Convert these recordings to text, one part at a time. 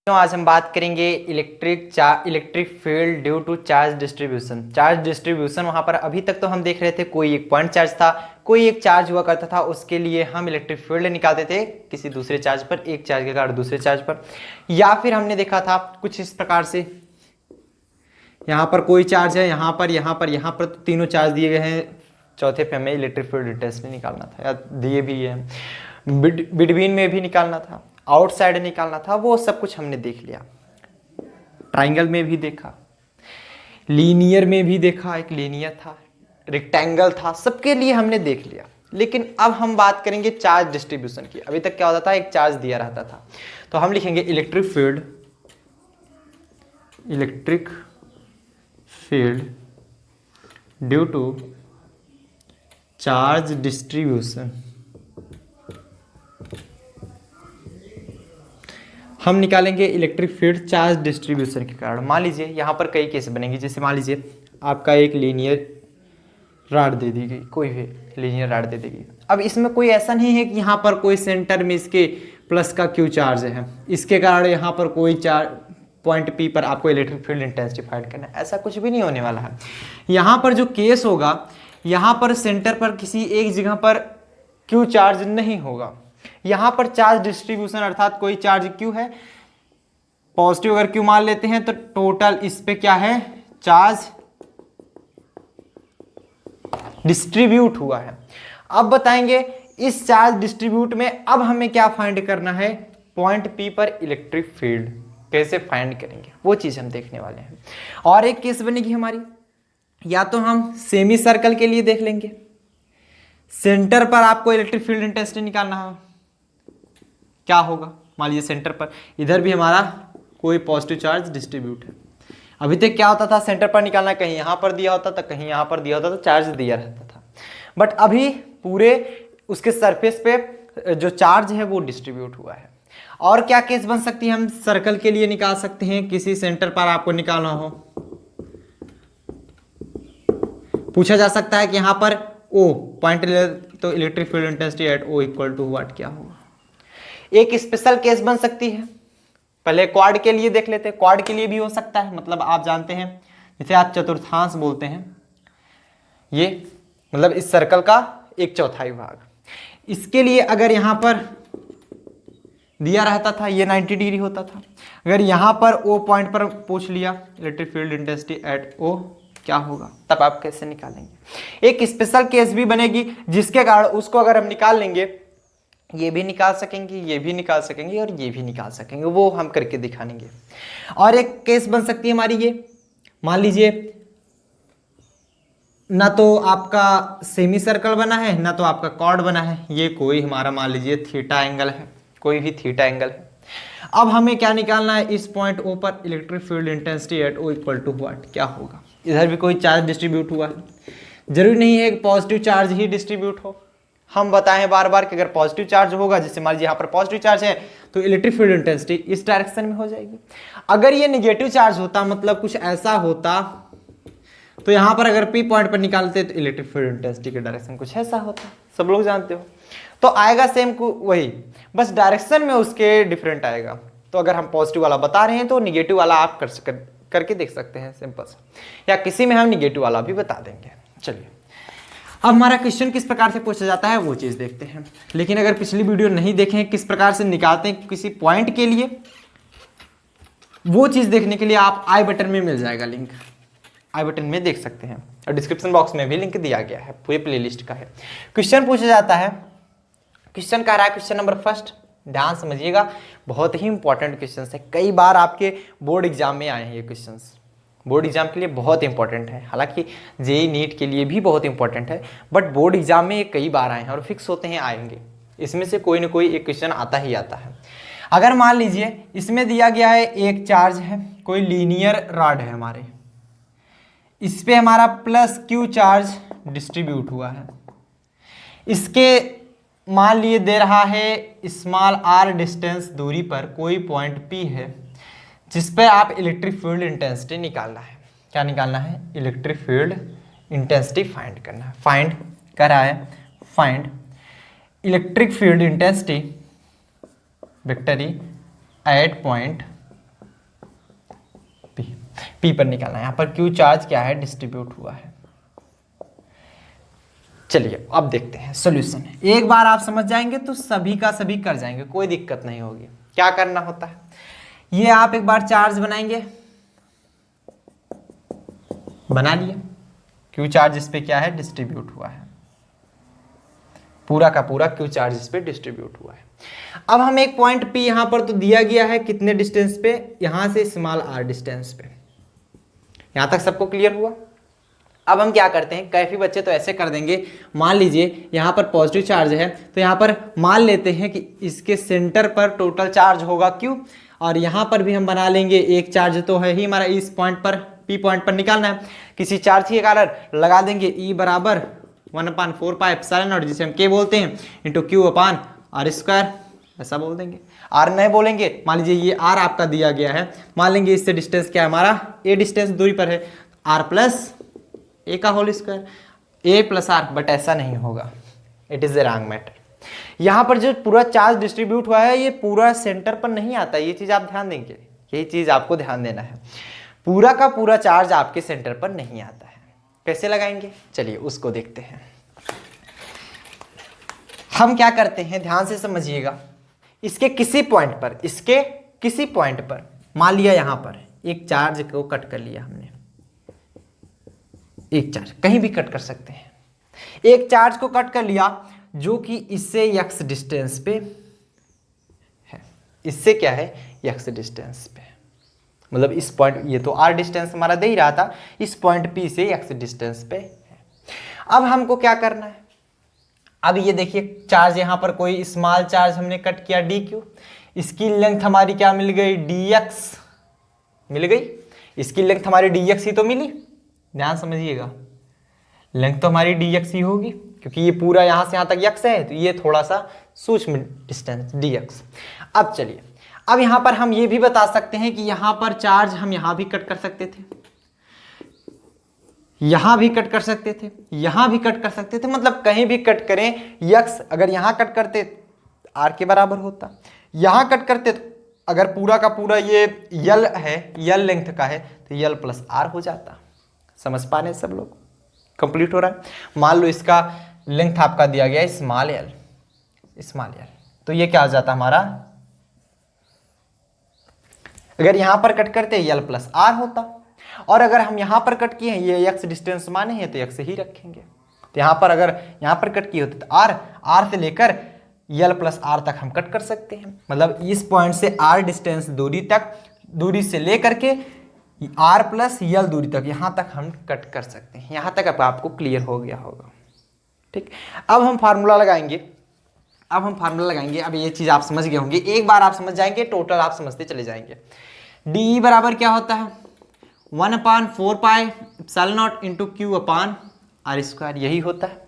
तो आज हम बात करेंगे electric field due to charge distribution. Charge distribution वहाँ पर अभी तक तो हम देख रहे थे, कोई एक पॉइंट चार्ज था, कोई एक चार्ज हुआ करता था, उसके लिए हम इलेक्ट्रिक फील्ड निकालते थे किसी दूसरे चार्ज पर, एक चार्ज के कारण दूसरे चार्ज पर। या फिर हमने देखा था कुछ इस प्रकार से, यहाँ पर कोई चार्ज है, यहाँ पर तो तीनों चार्ज दिए गए हैं, चौथे पे हमें इलेक्ट्रिक फील्ड इंटेंसिटी निकालना था, या दिए भी है, बिटवीन में भी निकालना था, आउटसाइड निकालना था, वो सब कुछ हमने देख लिया। ट्राइंगल में भी देखा, लीनियर में भी देखा, एक लीनियर था, रेक्टेंगल था, सबके लिए हमने देख लिया। लेकिन अब हम बात करेंगे चार्ज डिस्ट्रीब्यूशन की। अभी तक क्या होता था, एक चार्ज दिया रहता था, तो हम लिखेंगे electric field due to charge distribution. हम निकालेंगे इलेक्ट्रिक फील्ड चार्ज डिस्ट्रीब्यूशन के कारण। मान लीजिए यहाँ पर कई केस बनेंगे, जैसे मान लीजिए आपका एक लीनियर रॉड दे दी गई, कोई भी लीनियर रॉड दे दी गई। अब इसमें कोई ऐसा नहीं है कि यहाँ पर कोई सेंटर में इसके प्लस का क्यू चार्ज है, इसके कारण यहाँ पर कोई चार्ज पॉइंट पी पर आपको इलेक्ट्रिक फील्ड इंटेंसिटी फाइंड करना है, ऐसा कुछ भी नहीं होने वाला है। यहाँ पर जो केस होगा, यहाँ पर सेंटर पर किसी एक जगह पर क्यू चार्ज नहीं होगा, यहाँ पर चार्ज डिस्ट्रीब्यूशन अर्थात कोई चार्ज क्यू है, पॉजिटिव अगर क्यू मान लेते हैं तो टोटल इस पे क्या है, चार्ज डिस्ट्रीब्यूट हुआ है। अब बताएंगे इस चार्ज डिस्ट्रीब्यूट में अब हमें क्या फाइंड करना है, पॉइंट पी पर इलेक्ट्रिक फील्ड कैसे फाइंड करेंगे, वो चीज हम देखने वाले हैं। और एक केस बनेगी हमारी, या तो हम सेमी सर्कल के लिए देख लेंगे, सेंटर पर आपको इलेक्ट्रिक फील्ड इंटेंसिटी निकालना है, क्या होगा, मान लीजिए सेंटर पर इधर भी हमारा कोई पॉजिटिव चार्ज डिस्ट्रीब्यूट है। अभी तक क्या होता था, सेंटर पर निकालना, कहीं यहाँ पर दिया होता था, कहीं यहाँ पर दिया होता था, चार्ज दिया रहता था। बट अभी पूरे उसके सरफेस पे जो चार्ज है वो डिस्ट्रीब्यूट हुआ है। और क्या केस बन सकती है, हम सर्कल के लिए निकाल सकते हैं, किसी सेंटर पर आपको निकालना हो, पूछा जा सकता है कि यहाँ पर ओ पॉइंट ले तो electric field intensity at O equal to what, क्या होगा। एक स्पेशल केस बन सकती है, पहले क्वाड के लिए देख लेते हैं, क्वाड के लिए भी हो सकता है, मतलब आप जानते हैं जिसे आप चतुर्थांश बोलते हैं, ये मतलब इस सर्कल का एक चौथाई भाग। इसके लिए अगर यहां पर दिया रहता था, ये 90 डिग्री होता था, अगर यहां पर ओ पॉइंट पर पूछ लिया इलेक्ट्रिक फील्ड इंटेंसिटी एट ओ क्या होगा, तब आप कैसे निकालेंगे। एक स्पेशल केस भी बनेगी जिसके कारण उसको अगर हम निकाल लेंगे, ये भी निकाल सकेंगे, ये भी निकाल सकेंगे और ये भी निकाल सकेंगे, वो हम करके दिखाएंगे। और एक केस बन सकती है हमारी ये, मान लीजिए ना तो आपका सेमी सर्कल बना है, ना तो आपका कॉर्ड बना है, ये कोई हमारा मान लीजिए थीटा एंगल है, कोई भी थीटा एंगल है। अब हमें क्या निकालना है, इस पॉइंट ओ पर electric field intensity at O equal to what, क्या होगा। इधर भी कोई चार्ज डिस्ट्रीब्यूट हुआ है, जरूरी नहीं है कि पॉजिटिव चार्ज ही डिस्ट्रीब्यूट हो। हम बताएं बार बार कि अगर पॉजिटिव चार्ज होगा, जैसे मान लीजिए यहाँ पर पॉजिटिव चार्ज है, तो इलेक्ट्रिक फील्ड इंटेंसिटी इस डायरेक्शन में हो जाएगी। अगर ये नेगेटिव चार्ज होता, मतलब कुछ ऐसा होता, तो यहाँ पर अगर पी पॉइंट पर निकालते तो इलेक्ट्रिक फील्ड इंटेंसिटी के डायरेक्शन कुछ ऐसा होता, सब लोग जानते हो, तो आएगा सेम को वही, बस डायरेक्शन में उसके डिफरेंट आएगा। तो अगर हम पॉजिटिव वाला बता रहे हैं तो निगेटिव वाला आप करके देख सकते हैं सिंपल सा, या किसी में हम निगेटिव वाला भी बता देंगे। चलिए अब हमारा क्वेश्चन किस प्रकार से पूछा जाता है वो चीज देखते हैं। लेकिन अगर पिछली वीडियो नहीं देखें किस प्रकार से निकालते हैं किसी पॉइंट के लिए, वो चीज देखने के लिए आप आई बटन में मिल जाएगा लिंक, आई बटन में देख सकते हैं, और डिस्क्रिप्शन बॉक्स में भी लिंक दिया गया है, पूरे प्लेलिस्ट का है। क्वेश्चन पूछा जाता है, क्वेश्चन कह रहा है क्वेश्चन नंबर फर्स्ट, ध्यान समझिएगा, बहुत ही इंपॉर्टेंट क्वेश्चन है, कई बार आपके बोर्ड एग्जाम में आए हैं ये क्वेश्चन, बोर्ड एग्जाम के लिए बहुत इंपॉर्टेंट है, हालांकि जेई नीट के लिए भी बहुत इंपॉर्टेंट है, बट बोर्ड एग्जाम में ये कई बार आए हैं और फिक्स होते हैं आएंगे, इसमें से कोई ना कोई एक क्वेश्चन आता ही आता है। अगर मान लीजिए इसमें दिया गया है एक चार्ज है, कोई लीनियर रॉड है हमारे, इस पे हमारा प्लस क्यू चार्ज डिस्ट्रीब्यूट हुआ है, इसके मान लिए दे रहा है स्मॉल आर डिस्टेंस दूरी पर कोई पॉइंट पी है जिस पर आप इलेक्ट्रिक फील्ड इंटेंसिटी निकालना है। क्या निकालना है, इलेक्ट्रिक फील्ड इंटेंसिटी फाइंड करना है। फाइंड करा है, find electric field intensity vector E at point P पर निकालना है। यहाँ पर क्यू चार्ज क्या है, डिस्ट्रीब्यूट हुआ है। चलिए अब देखते हैं सॉल्यूशन। एक बार आप समझ जाएंगे तो सभी का सभी कर जाएंगे, कोई दिक्कत नहीं होगी। क्या करना होता है, ये आप एक बार चार्ज बनाएंगे, बना लिया, क्यू चार्ज इस पे क्या है, डिस्ट्रीब्यूट हुआ है, पूरा का पूरा क्यू चार्ज इस पे डिस्ट्रीब्यूट हुआ है। अब हम एक पॉइंट पी यहां पर तो दिया गया है कितने डिस्टेंस पे, यहां से स्मॉल आर डिस्टेंस पे। यहां तक सबको क्लियर हुआ। अब हम क्या करते हैं, कैफी बच्चे तो ऐसे कर देंगे, मान लीजिए यहाँ पर पॉजिटिव चार्ज है तो यहाँ पर मान लेते हैं कि इसके सेंटर पर टोटल चार्ज होगा Q, और यहाँ पर भी हम बना लेंगे एक चार्ज तो है ही हमारा, इस पॉइंट पर P पॉइंट पर निकालना है, किसी चार्ज के कारण लगा देंगे E बराबर 1/4 पाई एप्सिलॉन नॉट, जिसे हम K बोलते हैं, इंटू Q अपान R स्क्वायर, ऐसा बोल देंगे। R नहीं बोलेंगे, मान लीजिए ये R आपका दिया गया है, मान लेंगे इससे डिस्टेंस क्या है हमारा, A डिस्टेंस दूरी पर है, R प्लस ए का whole square, A plus R, but ऐसा नहीं होगा, it is a wrong matter. यहां पर जो पूरा चार्ज डिस्ट्रीब्यूट हुआ है ये पूरा सेंटर पर नहीं आता, ये चीज आप ध्यान देंगे, यही चीज आपको ध्यान देना है, पूरा का पूरा चार्ज आपके सेंटर पर नहीं आता है। कैसे लगाएंगे, चलिए उसको देखते हैं। हम क्या करते हैं, ध्यान से समझिएगा, इसके किसी पॉइंट पर, इसके किसी पॉइंट पर मान लिया यहां पर एक चार्ज को कट कर लिया हमने, एक चार्ज कहीं भी कट कर सकते हैं, एक चार्ज को कट कर लिया जो कि इससे x डिस्टेंस पे है, इससे क्या है, x डिस्टेंस पे, मतलब इस पॉइंट, ये तो r डिस्टेंस हमारा दे ही रहा था, इस पॉइंट P से x डिस्टेंस पे है। अब हमको क्या करना है, अब ये देखिए चार्ज यहां पर कोई स्मॉल चार्ज हमने कट किया dq, इसकी लेंथ हमारी क्या मिल गई, dx मिल गई, इसकी लेंथ हमारी dx ही तो मिली, ध्यान समझिएगा, लेंथ तो हमारी dx ही होगी, क्योंकि ये पूरा यहां से यहां तक x है, तो ये थोड़ा सा सूक्ष्म डिस्टेंस dx। अब चलिए, अब यहां पर हम ये भी बता सकते हैं कि यहां पर चार्ज हम यहां भी कट कर सकते थे, यहां भी कट कर सकते थे, यहां भी कट कर सकते थे, मतलब कहीं भी कट करें, x अगर यहां कट करते r के बराबर होता, यहां कट करते तो अगर पूरा का पूरा ये यल है, यल लेंथ का है, तो यल प्लस आर हो जाता। समझ पा रहे सब लोग, कंप्लीट हो रहा है। मान लो इसका लेंथ आपका दिया गया है स्मॉल एल, स्मॉल एल, तो ये क्या हो जाता हमारा, अगर यहां पर कट करते यल प्लस आर होता, और अगर हम यहां पर कट किए हैं, ये एक्स डिस्टेंस माने हैं तो एक्स ही रखेंगे, तो यहां पर अगर यहां पर कट किए होते तो आर से लेकर यल प्लस आर तक हम कट कर सकते हैं, मतलब इस पॉइंट से आर डिस्टेंस दूरी तक, दूरी से लेकर के आर प्लस यल दूरी तक, यहां तक हम कट कर सकते हैं। यहां तक अब आपको क्लियर हो गया होगा, ठीक। अब हम फार्मूला लगाएंगे, अब ये चीज आप समझ गए होंगे, एक बार आप समझ जाएंगे टोटल आप समझते चले जाएंगे। डी बराबर क्या होता है, 1/4 pi epsilon naught into Q upon R square, यही होता है,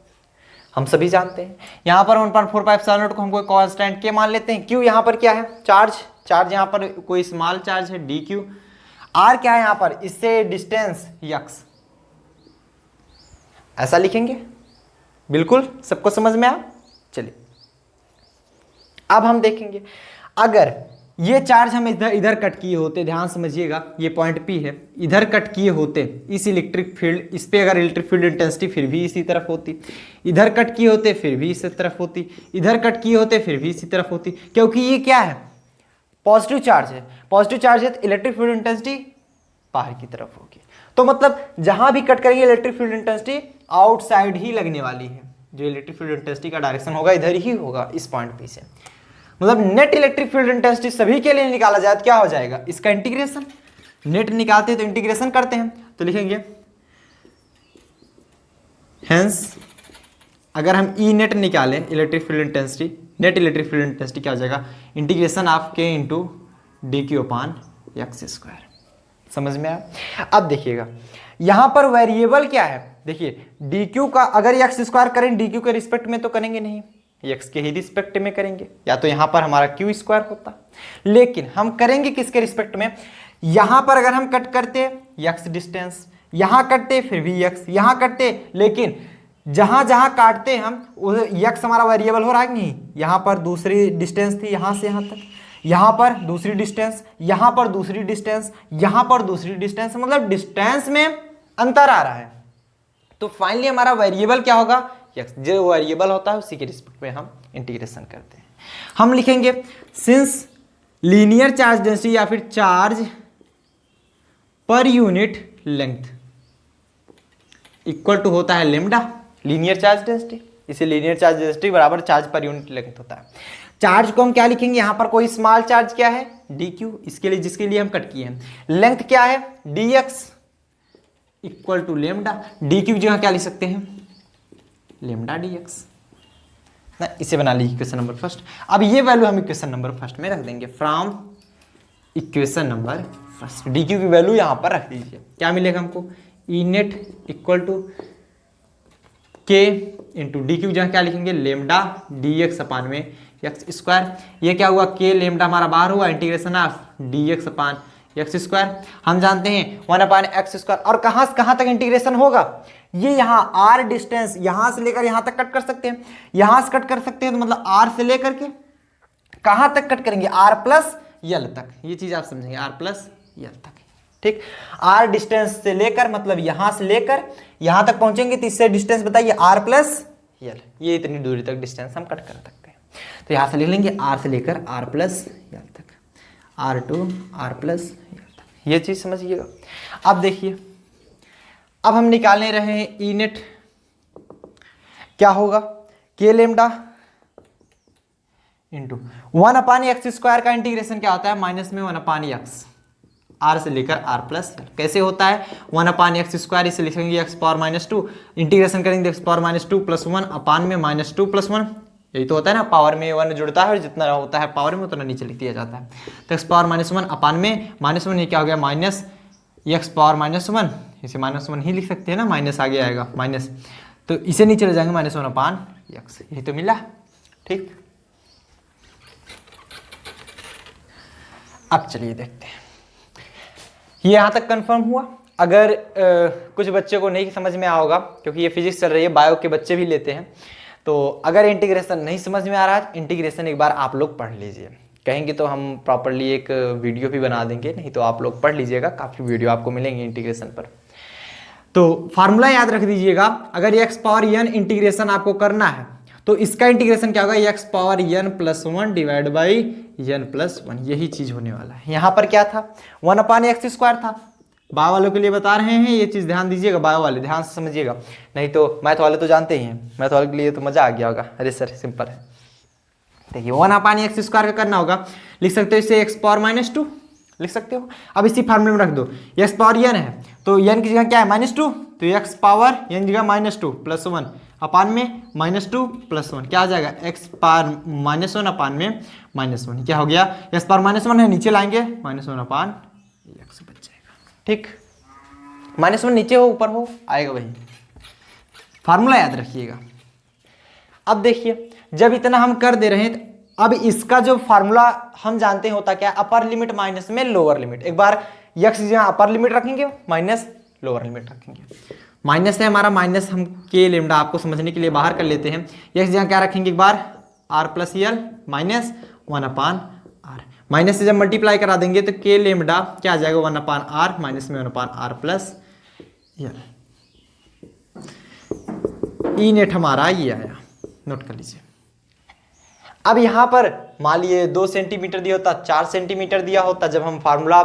हम सभी जानते हैं। यहाँ पर 1/4 पाई एप्सिलॉन नॉट को हम कोई कांस्टेंट के मान लेते हैं, क्यू यहाँ पर क्या है, चार्ज यहाँ पर कोई स्मॉल चार्ज है डी क्यू, आर क्या है यहाँ पर, इससे डिस्टेंस x, ऐसा लिखेंगे, बिल्कुल सबको समझ में आया। चलिए अब हम देखेंगे, अगर ये चार्ज हम इधर कट किए होते, ध्यान समझिएगा, ये पॉइंट P है, इधर कट किए होते, इस इलेक्ट्रिक फील्ड, इस पे अगर इलेक्ट्रिक फील्ड इंटेंसिटी फिर भी इसी तरफ होती, इधर कट किए होते फिर भी इसी तरफ होती, इधर कट किए होते फिर भी इसी तरफ होती, क्योंकि ये क्या है, पॉजिटिव चार्ज है, पॉजिटिव चार्ज है तो इलेक्ट्रिक फील्ड इंटेंसिटी बाहर की तरफ होगी, तो मतलब जहां भी कट करेंगे electric field intensity outside he लगने वाली है, जो इलेक्ट्रिक फील्ड इंटेंसिटी का डायरेक्शन होगा इधर ही होगा, इस पॉइंट P से, मतलब नेट इलेक्ट्रिक फील्ड इंटेंसिटी सभी के लिए निकाला जाए तो क्या हो जाएगा, इसका इंटीग्रेशन, नेट निकालते हैं तो इंटीग्रेशन करते हैं तो लिखेंगे हेंस, अगर हम ई नेट निकालें electric field intensity, net electric field intensity क्या हो जाएगा, इंटीग्रेशन ऑफ के इंटू डी क्यू अपान एक्स स्क्वायर। समझ में आया। अब देखिएगा यहां पर वेरिएबल क्या है, देखिए डी क्यू का अगर एक्स स्क्वायर करें डी क्यू के रिस्पेक्ट में तो करेंगे नहीं, एक्स के ही रिस्पेक्ट में करेंगे, या तो यहां पर हमारा क्यू स्क्वायर होता, लेकिन हम करेंगे किसके रिस्पेक्ट में, यहां पर अगर हम कट करते एक्स डिस्टेंस, यहां कटते फिर भी एक्स, यहां कटते, लेकिन जहां जहां काटते हम एक्स हमारा वेरिएबल हो रहा है कि नहीं, यहां पर दूसरी डिस्टेंस थी यहां से यहां तक, यहां पर दूसरी डिस्टेंस, यहां पर दूसरी डिस्टेंस, यहां पर दूसरी डिस्टेंस, मतलब डिस्टेंस में अंतर आ रहा है। तो फाइनली हमारा वेरिएबल क्या होगा, x। जो वेरिएबल होता है उसी के रिस्पेक्ट में हम इंटीग्रेशन करते हैं। हम लिखेंगे सिंस लीनियर चार्ज डेंसिटी या फिर चार्ज पर यूनिट लेंथ इक्वल टू होता है लेमडा, लीनियर चार्ज डेंसिटी। इसे लीनियर चार्ज डेंसिटी बराबर चार्ज पर यूनिट लेंथ होता है। चार्ज को हम क्या लिखेंगे, यहां पर कोई स्मॉल चार्ज क्या है, dq, इसके लिए जिसके लिए हम कट किए हैं। लेंथ क्या है, dx equal to lambda, D की जगह क्या लिख सकते हैं, लेमडा dx ना। इसे बना लीजिए इक्वेशन नंबर फर्स्ट। अब ये वैल्यू हम इक्वेशन नंबर फर्स्ट में रख देंगे, from equation number first D की वैल्यू यहां पर रख दीजिए। क्या मिलेगा हमको, E net equal to K into D की जगह क्या लिखेंगे, लेमडा dx अपान में एक्स स्क्वायर। ये क्या हुआ, के लेमडा हमारा बाहर हुआ, integration of dx upon x square. हम जानते हैं 1 अपान एक्स स्क्वायर। और कहां से कहां तक इंटीग्रेशन होगा, ये यहां r डिस्टेंस यहां से लेकर यहां तक कट कर सकते हैं, यहां से कट कर सकते हैं, तो मतलब r से लेकर के कहां तक कट करेंगे, r प्लस यल तक। ये चीज आप समझेंगे, r प्लस यल तक। ठीक, r डिस्टेंस से लेकर मतलब यहां से लेकर यहां तक पहुंचेंगे, तो इससे डिस्टेंस बताइए r प्लस यल। ये इतनी दूरी तक डिस्टेंस हम कट कर सकते हैं। तो यहां से लिख लेंगे r से लेकर r प्लस यल तक, r to r plus L तक। ये चीज समझिएगा। अब देखिए, अब हम निकालने रहे हैं ई नेट, क्या होगा, के लेमडा इंटू 1 अपान एक्स स्क्वायर का इंटीग्रेशन क्या होता है, माइनस में 1 अपान एक्स, आर से लेकर आर प्लस। कैसे होता है, 1 अपान एक्स स्क्वायर, इसे लिखेंगे एक्स पावर माइनस 2, इंटीग्रेशन करेंगे एक्स पावर माइनस 2 प्लस 1 अपान में माइनस 2 प्लस 1। यही तो होता है ना, पावर में 1 जुड़ता है और जितना होता है पावर में उतना नीचे लिख दिया जाता है। तो एक्स पावर माइनस 1 अपान में माइनस 1, ये क्या हो गया, माइनस एक्स पावर माइनस 1, इसे माइनस 1 ही लिख सकते हैं ना, माइनस आगे आएगा माइनस, तो इसे नीचे ले जाएंगे माइनस 1 अपान एक्स। यही तो मिला। ठीक, अब चलिए देखते हैं, ये यहाँ तक कंफर्म हुआ। अगर कुछ बच्चों को नहीं समझ में आया होगा, क्योंकि ये फिजिक्स चल रही है, बायो के बच्चे भी लेते हैं, तो अगर इंटीग्रेशन नहीं समझ में आ रहा है, इंटीग्रेशन एक बार आप लोग पढ़ लीजिए। कहेंगे तो हम प्रॉपरली एक वीडियो भी बना देंगे, नहीं तो आप लोग पढ़ लीजिएगा, काफ़ी वीडियो आपको मिलेंगे इंटीग्रेशन पर। तो फार्मूला याद रख दीजिएगा, अगर एक्स पावर एन इंटीग्रेशन आपको करना है तो इसका इंटीग्रेशन क्या होगा, X power N plus 1 divide by N plus 1, यही चीज होने वाला है। यहाँ पर क्या था, 1 अपान एक्स स्क्वायर था। बायो वालों के लिए बता रहे हैं, ये चीज ध्यान दीजिएगा, बायो वाले ध्यान से समझिएगा, नहीं तो मैथ वाले तो जानते ही हैं, मैथ वाले के लिए तो मजा आ गया होगा, अरे सर सिंपल है। देखिए 1 अपान एक्स स्क्वायर का करना होगा, लिख सकते हो इसे एक्स पावर माइनस 2 लिख सकते हो। अब इसी फार्मूले में रख दो, एक्स पावर एन है तो एन की जगह क्या है, माइनस 2, तो एक्स पावर एन जगह माइनस 2 प्लस 1 अपान में माइनस 2 प्लस 1 क्या आ जाएगा, एक्स पावर माइनस 1 अपान में माइनस 1, क्या हो गया, एक्स पावर माइनस 1 है, नीचे लाएंगे माइनस 1 अपान एक्स बच जाएगा। ठीक, माइनस 1 नीचे हो ऊपर हो आएगा वही, फार्मूला याद रखिएगा। अब देखिए, जब इतना हम कर दे रहे हैं, अब इसका जो फार्मूला हम जानते हैं होता क्या है, अपर लिमिट माइनस में लोअर लिमिट। एक बार यक्स जहाँ अपर लिमिट रखेंगे, माइनस लोअर लिमिट रखेंगे। माइनस है हमारा, माइनस हम के लेमडा आपको समझने के लिए बाहर कर लेते हैं। यक्स जहाँ क्या रखेंगे, एक बार R plus L minus 1 upon R, minus से जब मल्टीप्लाई करा देंगे तो के लेमडा क्या आ जाएगा, 1 अपान आर माइनस में 1 upon R plus L. E net हमारा ये आया, नोट कर लीजिए। अब यहाँ पर मान लिए 2 सेंटीमीटर दिया होता, 4 सेंटीमीटर दिया होता, जब हम फार्मूला,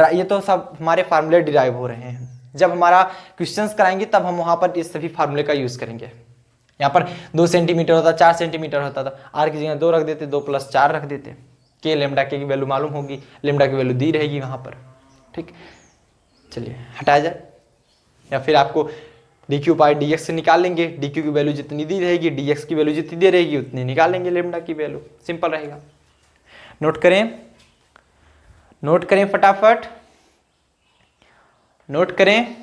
ये तो सब हमारे फार्मूले डिराइव हो रहे हैं, जब हमारा क्वेश्चंस कराएंगे तब हम वहाँ पर इस सभी फार्मूले का यूज़ करेंगे। यहाँ पर 2 सेंटीमीटर होता, 4 सेंटीमीटर होता था, आर की जगह 2 रख देते, 2 प्लस 4 रख देते, के लेमडा के की वैल्यू मालूम होगी, लेमडा की वैल्यू दी रहेगी वहाँ पर। ठीक, चलिए हटाया जाए, या फिर आपको D Q by D x से निकाल लेंगे, डी क्यू की वैल्यू जितनी दी रहेगी, डी एक्स की वैल्यू जितनी दे रहेगी उतनी निकाल लेंगे लेमडा की वैल्यू, सिंपल रहेगा। नोट करें, नोट करें फटाफट, नोट करें।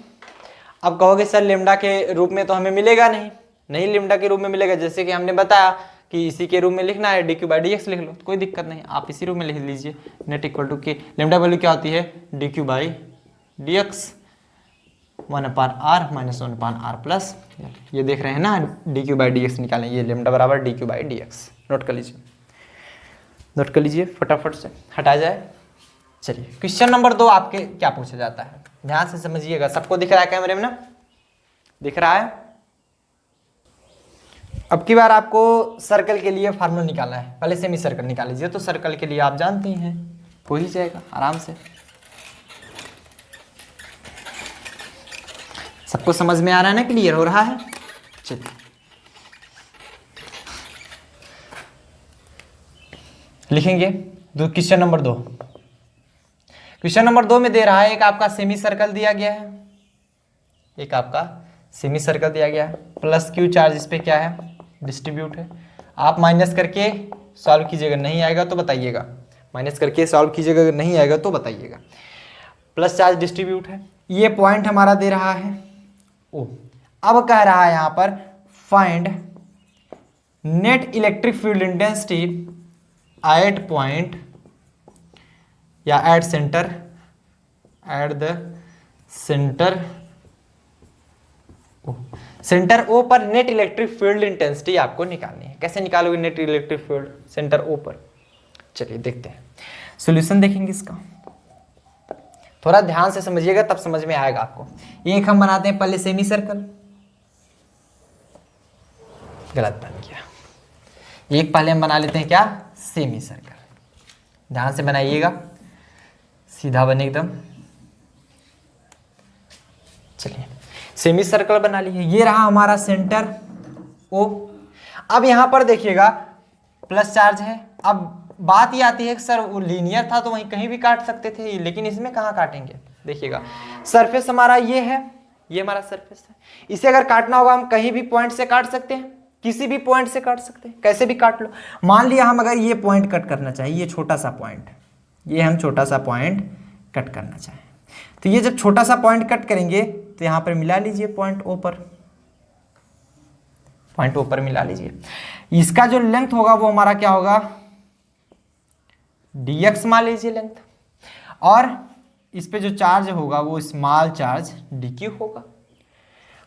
अब कहोगे सर लेमडा के रूप में तो हमें मिलेगा नहीं, नहीं लेमडा के रूप में मिलेगा, जैसे कि हमने बताया कि इसी के रूप में लिखना है, D Q by D x लिख लो, तो कोई दिक्कत नहीं, आप इसी रूप में लिख लीजिए, net equal to K lambda value क्या होती है, D Q by D X 1 upon R minus 1 upon R plus, ये देख रहे हैं ना, D Q by D X निकालें, ये लेमडा बराबर D Q by D X, note कर लीजिए। नोट कर लीजिए फटाफट से, हटा जाए। चलिए क्वेश्चन नंबर 2 आपके क्या पूछा जाता है, ध्यान से समझिएगा। सबको दिख रहा है कैमरे में ना, दिख रहा है। अब की बार आपको सर्कल के लिए फार्मूला निकालना है, पहले सेमी सर्कल निकाल लीजिए। तो सर्कल के लिए आप जानते ही हैं, हो ही जाएगा आराम से। सबको समझ में आ रहा है ना, क्लियर हो रहा है। चलिए लिखेंगे क्वेश्चन नंबर 2। क्वेश्चन नंबर 2 में दे रहा है एक आपका सेमी सर्कल दिया गया है, एक आपका सेमी सर्कल दिया गया है, प्लस क्यू चार्ज इस पे क्या है, डिस्ट्रीब्यूट है। आप माइनस करके सॉल्व कीजिएगा, नहीं आएगा तो बताइएगा। माइनस करके सॉल्व कीजिएगा, अगर नहीं आएगा तो बताइएगा। प्लस चार्ज डिस्ट्रीब्यूट है, ये पॉइंट हमारा दे रहा है ओ। अब कह रहा है यहां पर find net electric field intensity at point या at centre, at the centre centre O पर नेट इलेक्ट्रिक फील्ड इंटेंसिटी आपको निकालनी है। कैसे निकालोगे net electric field centre O पर? चलिए देखते हैं, सॉल्यूशन देखेंगे इसका। थोड़ा ध्यान से समझिएगा तब समझ में आएगा आपको। एक हम बनाते हैं पहले सेमी सर्कल, गलत बन गया। एक पहले हम बना लेते हैं क्या, सेमी सर्कल। ध्यान से बनाइएगा, सीधा बने एकदम। चलिए सेमी सर्कल बना लिए, ये रहा हमारा सेंटर ओ। अब यहां पर देखिएगा प्लस चार्ज है। अब बात ये आती है कि सर वो लीनियर था तो वहीं कहीं भी काट सकते थे, लेकिन इसमें कहाँ काटेंगे। देखिएगा सरफेस हमारा ये है, ये हमारा सरफेस है। इसे अगर काटना होगा हम कहीं भी पॉइंट से काट सकते हैं, किसी भी पॉइंट से काट सकते हैं, कैसे भी काट लो। मान लिया हम अगर ये पॉइंट कट करना चाहिए, ये छोटा सा पॉइंट, ये हम छोटा सा पॉइंट कट करना चाहें, तो ये जब छोटा सा पॉइंट कट करेंगे तो यहां पर मिला लीजिए पॉइंट ओ पर, पॉइंट ओ पर मिला लीजिए। इसका जो लेंथ होगा वो हमारा क्या होगा, dx मान लीजिए लेंथ, और इस पे जो चार्ज होगा वो स्मॉल चार्ज dq होगा।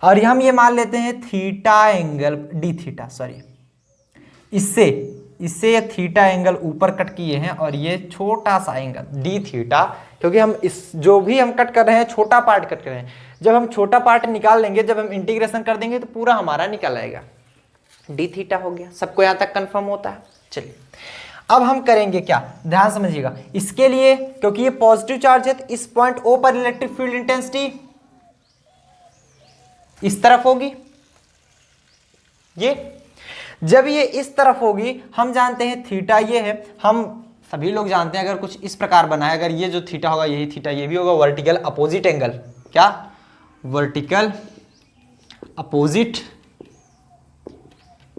और हम ये मान लेते हैं theta angle D theta, sorry इससे ये थीटा एंगल ऊपर कट किए हैं, और ये छोटा सा एंगल डी थीटा, क्योंकि हम इस जो भी हम कट कर रहे हैं छोटा पार्ट कट कर रहे हैं। जब हम छोटा पार्ट निकाल लेंगे, जब हम इंटीग्रेशन कर देंगे तो पूरा हमारा निकल आएगा, डी थीटा हो गया। सबको यहां तक कंफर्म होता है। चलिए अब हम करेंगे क्या, ध्यान समझिएगा। इसके लिए क्योंकि ये पॉजिटिव चार्ज है तो इस पॉइंट ओ पर इलेक्ट्रिक फील्ड इंटेंसिटी इस तरफ होगी। ये जब ये इस तरफ होगी, हम जानते हैं थीटा ये है, हम सभी लोग जानते हैं अगर कुछ इस प्रकार बना है, अगर ये जो थीटा होगा यही थीटा ये भी होगा, वर्टिकल अपोजिट एंगल, क्या वर्टिकल अपोजिट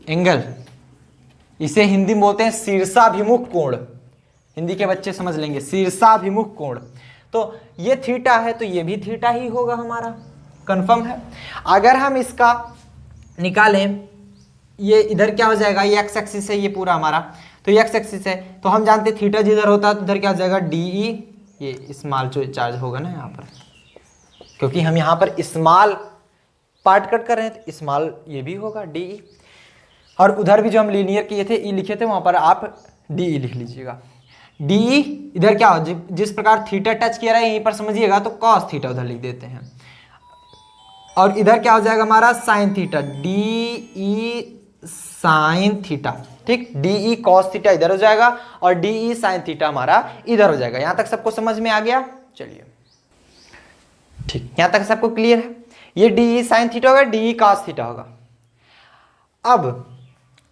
एंगल, इसे हिंदी में बोलते हैं शीर्षाभिमुख कोण। हिंदी के बच्चे समझ लेंगे, शीर्षाभिमुख कोण। तो ये थीटा है तो ये भी थीटा ही होगा हमारा, कंफर्म है। अगर हम इसका निकालें, ये इधर क्या हो जाएगा, ये एक्स एक्सिस है ये पूरा हमारा, तो ये एक्स एक्सिस है, तो हम जानते हैं थीटा जिधर होता है तो इधर क्या हो जाएगा डीई, ये स्मॉल जो चार्ज होगा ना यहाँ पर, क्योंकि हम यहाँ पर स्मॉल पार्ट कट कर रहे हैं तो स्मॉल ये भी होगा डीई। और उधर भी जो हम लीनियर किए थे ई लिखे थे, वहाँ पर आप डीई लिख लीजिएगा। डीई इधर क्या हो, जिस प्रकार थीटा टच किया रहा है यहीं पर समझिएगा तो कॉस थीटा उधर लिख देते हैं, और इधर क्या हो जाएगा हमारा sine theta, DE sine theta, ठीक। डीई कॉस थीटा इधर हो जाएगा और डीई साइन थीटा हमारा इधर हो जाएगा। यहां तक सबको समझ में आ गया? चलिए ठीक, यहां तक सबको क्लियर है। ये डीई साइन थीटा होगा, डीई कॉस थीटा होगा। अब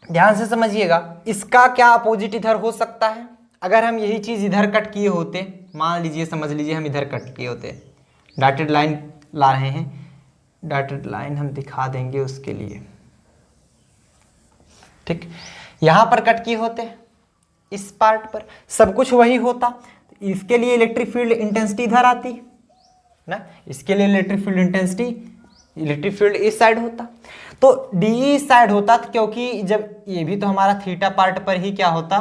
ध्यान से समझिएगा, इसका क्या अपोजिट इधर हो सकता है। अगर हम यही चीज इधर कट किए होते, मान लीजिए समझ लीजिए हम इधर कट किए होते, डॉटेड लाइन ला रहे हैं, डॉटेड लाइन हम दिखा देंगे उसके लिए, ठीक। यहां पर कट किए होते, इस पार्ट पर सब कुछ वही होता, इसके लिए इलेक्ट्रिक फील्ड इंटेंसिटी इधर आती ना, इसके लिए electric field intensity, electric field इस साइड होता, तो डी साइड होता, क्योंकि जब ये भी तो हमारा थीटा पार्ट पर ही क्या होता,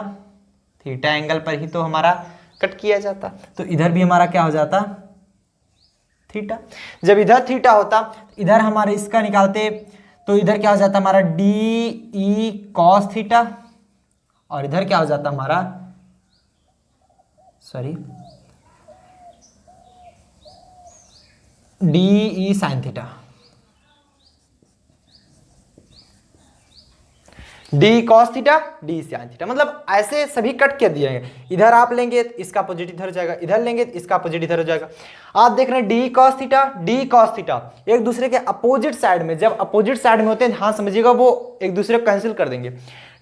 थीटा एंगल पर ही तो हमारा कट किया जाता, तो इधर भी हमारा क्या हो जाता थीटा। जब इधर थीटा होता, इधर हमारे इसका निकालते तो इधर क्या हो जाता हमारा डी ई कॉस थीटा, और इधर क्या हो जाता हमारा sorry D E sine theta, D cos theta, D sine theta, मतलब ऐसे सभी कट कर दिए हैं। इधर आप लेंगे तो इसका अपोजिट इधर हो जाएगा, इधर लेंगे तो इसका अपोजिट इधर हो जाएगा। आप देख रहे हैं D cos theta, D cos theta एक दूसरे के अपोजिट साइड में, जब अपोजिट साइड में होते हैं ध्यान समझिएगा, वो एक दूसरे को कैंसिल कर देंगे।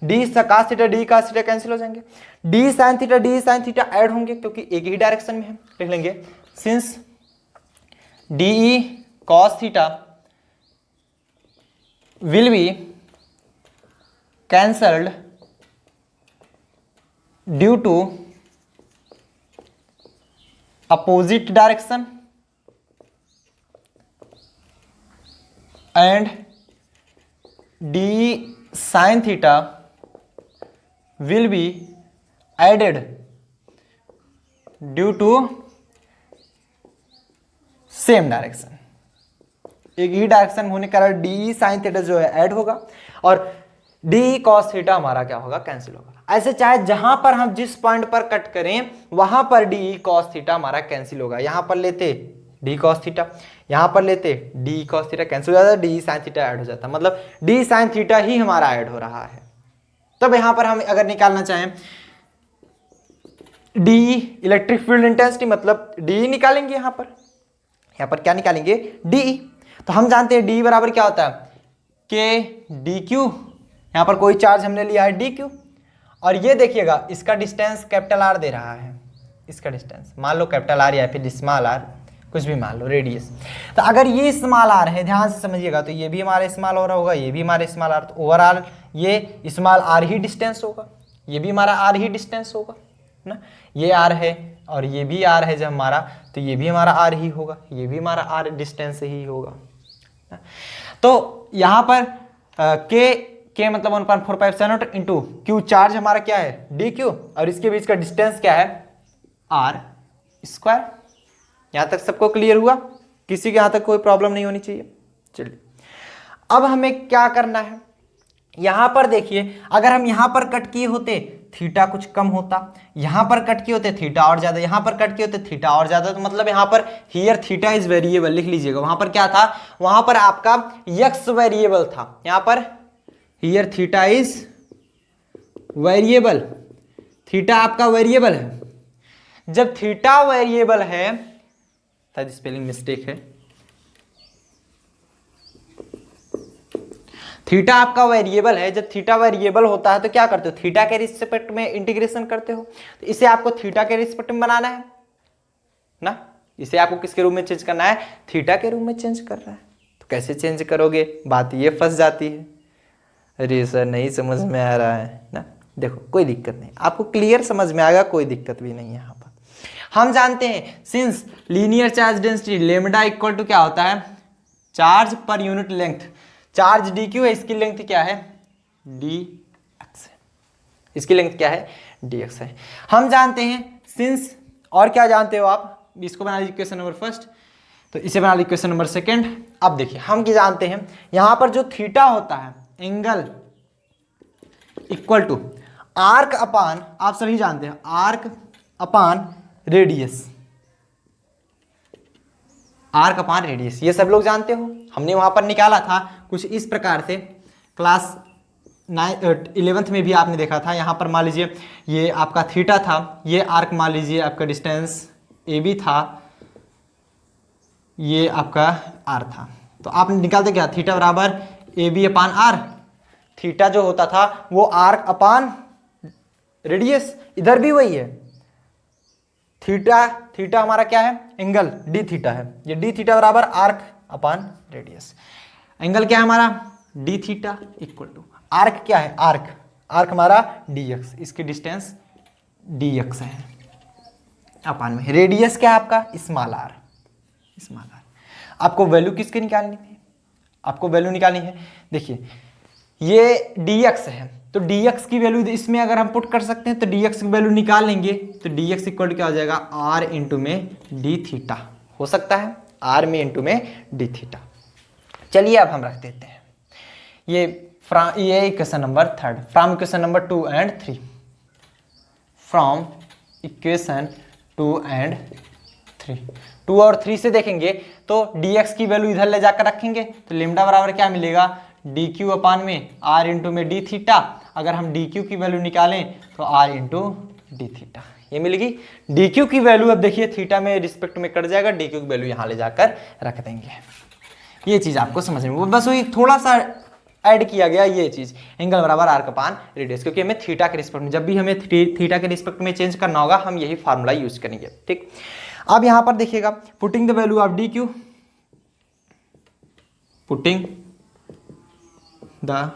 D cos theta, D cos theta cancel हो जाएंगे। D sine theta, D sine theta add होंगे क्योंकि एक ही डायरेक्शन में है। लिख लेंगे since D cos theta will be cancelled due to opposite direction and d sin theta will be added due to same direction। एक ही डायरेक्शन होने के कारण डी साइन थीटा जो है ऐड होगा और डी कॉस थीटा हमारा क्या होगा, कैंसिल होगा। ऐसे चाहे जहां पर हम जिस पॉइंट पर कट करें वहां पर डी कॉस थीटा हमारा कैंसिल होगा। यहां पर लेते डी कॉस थीटा, यहां पर लेते डी कॉस थीटा कैंसिल हो जाता, डी साइन थीटा ऐड हो जाता, मतलब डी साइन थीटा ही हमारा ऐड हो रहा है। तब यहां पर हम अगर निकालना चाहें डी इलेक्ट्रिक फील्ड इंटेंसिटी, मतलब डी निकालेंगे। यहां पर क्या निकालेंगे, डी। तो हम जानते हैं डी बराबर क्या होता है, के डी क्यू। यहां पर कोई चार्ज हमने लिया है डी क्यू, और ये देखिएगा इसका डिस्टेंस कैपिटल आर दे रहा है, इसका डिस्टेंस मान लो कैपिटल आर या फिर स्मॉल आर, कुछ भी मान लो, रेडियस। तो अगर ये स्मॉल आर है, ध्यान से समझिएगा, तो ये भी हमारा स्मॉल हो रहा होगा, ये भी हमारा स्मॉल आर, तो ओवरऑल ये स्मॉल आर ही डिस्टेंस होगा, ये भी हमारा आर ही डिस्टेंस होगा ना। ये आर है और ये भी आर है जब हमारा, तो ये भी हमारा आर ही होगा, ये भी हमारा आर डिस्टेंस ही होगा। तो यहाँ पर के मतलब 1.457 इंटू क्यू चार्ज हमारा क्या है, डी क्यू, और इसके बीच का डिस्टेंस क्या है, आर स्क्वायर। यहां तक सबको क्लियर हुआ, किसी के यहां तक कोई प्रॉब्लम नहीं होनी चाहिए। चलिए अब हमें क्या करना है, यहां पर देखिए अगर हम यहां पर कट किए होते थीटा कुछ कम होता, यहां पर कट किए होते थीटा और ज्यादा, यहां पर कट किए होते थीटा और ज्यादा, तो मतलब यहां पर हियर थीटा इज वेरिएबल, लिख लीजिएगा। वहां पर क्या था, वहां पर आपका यक्स वेरिएबल था, यहां पर here theta is variable, theta आपका वेरिएबल है। जब थीटा वेरिएबल है, शायद स्पेलिंग मिस्टेक है, थीटा आपका वेरिएबल है। जब थीटा वेरिएबल होता है तो क्या करते हो, थीटा के रिस्पेक्ट में इंटीग्रेशन करते हो, तो इसे आपको थीटा के रिस्पेक्ट में बनाना है ना। इसे आपको किसके रूप में चेंज करना है, थीटा के रूप में चेंज कर रहा है। तो कैसे चेंज करोगे, बात ये फंस जाती है, अरे सर नहीं समझ में आ रहा है ना। देखो कोई दिक्कत नहीं, आपको क्लियर समझ में आएगा, कोई दिक्कत भी नहीं है। यहाँ पर हम जानते हैं since linear charge density lambda equal to क्या होता है, चार्ज पर unit length. Charge D Q है, इसकी लेंथ क्या है, डी एक्स है, इसकी लेंथ क्या है, डी एक्स है। हम जानते हैं सिंस, और क्या जानते हो आप, इसको बना लीजिए क्वेश्चन नंबर फर्स्ट, तो इसे बना लीजिए क्वेश्चन नंबर सेकंड। अब देखिए हम क्या जानते हैं, यहां पर जो थीटा होता है एंगल इक्वल टू आर्क अपान, आप सभी जानते हैं arc upon radius, arc upon radius, ये सब लोग जानते हो। हमने वहां पर निकाला था कुछ इस प्रकार से, क्लास 11th में भी आपने देखा था। यहां पर मान लीजिए ये आपका थीटा था, ये आर्क मान लीजिए आपका डिस्टेंस ए बी था, ये आपका आर था। तो आपने निकालते क्या, थीटा बराबर A B upon R. Theta जो होता था वो आर्क अपान रेडियस, इधर भी वही है। थीटा हमारा क्या है, एंगल डी थीटा है, ये डी थीटा बराबर आर्क अपान रेडियस। एंगल क्या है हमारा, D theta equal to arc क्या है, आर्क हमारा डी एक्स, इसकी डिस्टेंस डी एक्स है अपान में, रेडियस क्या है आपका स्मॉल आर। आपको वैल्यू किसकी निकालनी है, आपको वैल्यू निकालनी है, देखिए ये dx है, तो dx की वैल्यू इसमें अगर हम पुट कर सकते हैं तो dx की वैल्यू निकाल लेंगे, तो dx इक्वल क्या हो जाएगा, r इंटू में डी थीटा हो सकता है, r में इंटू में डी थीटा। चलिए अब हम रख देते हैं ये question number third, from equation number 2 and 3, from equation 2 and 3, 2 और 3 से देखेंगे तो dx की वैल्यू इधर ले जाकर रखेंगे तो लेमडा बराबर क्या मिलेगा, dq अपान में r इंटू में d थीटा। अगर हम dq की वैल्यू निकालें तो r इंटू डी थीटा ये मिलेगी। dq की वैल्यू अब देखिए थीटा में रिस्पेक्ट में कट जाएगा, dq की वैल्यू यहाँ ले जाकर रख देंगे। ये चीज़ आपको समझ में, बस वही थोड़ा सा ऐड किया गया ये चीज़, एंगल बराबर आर्क अपान रेडियस, क्योंकि हमें थीटा के रिस्पेक्ट में, जब भी हमें थीटा के रिस्पेक्ट में चेंज करना होगा हम यही फार्मूला यूज करेंगे। ठीक, अब यहाँ पर देखिएगा putting the value of D Q, putting the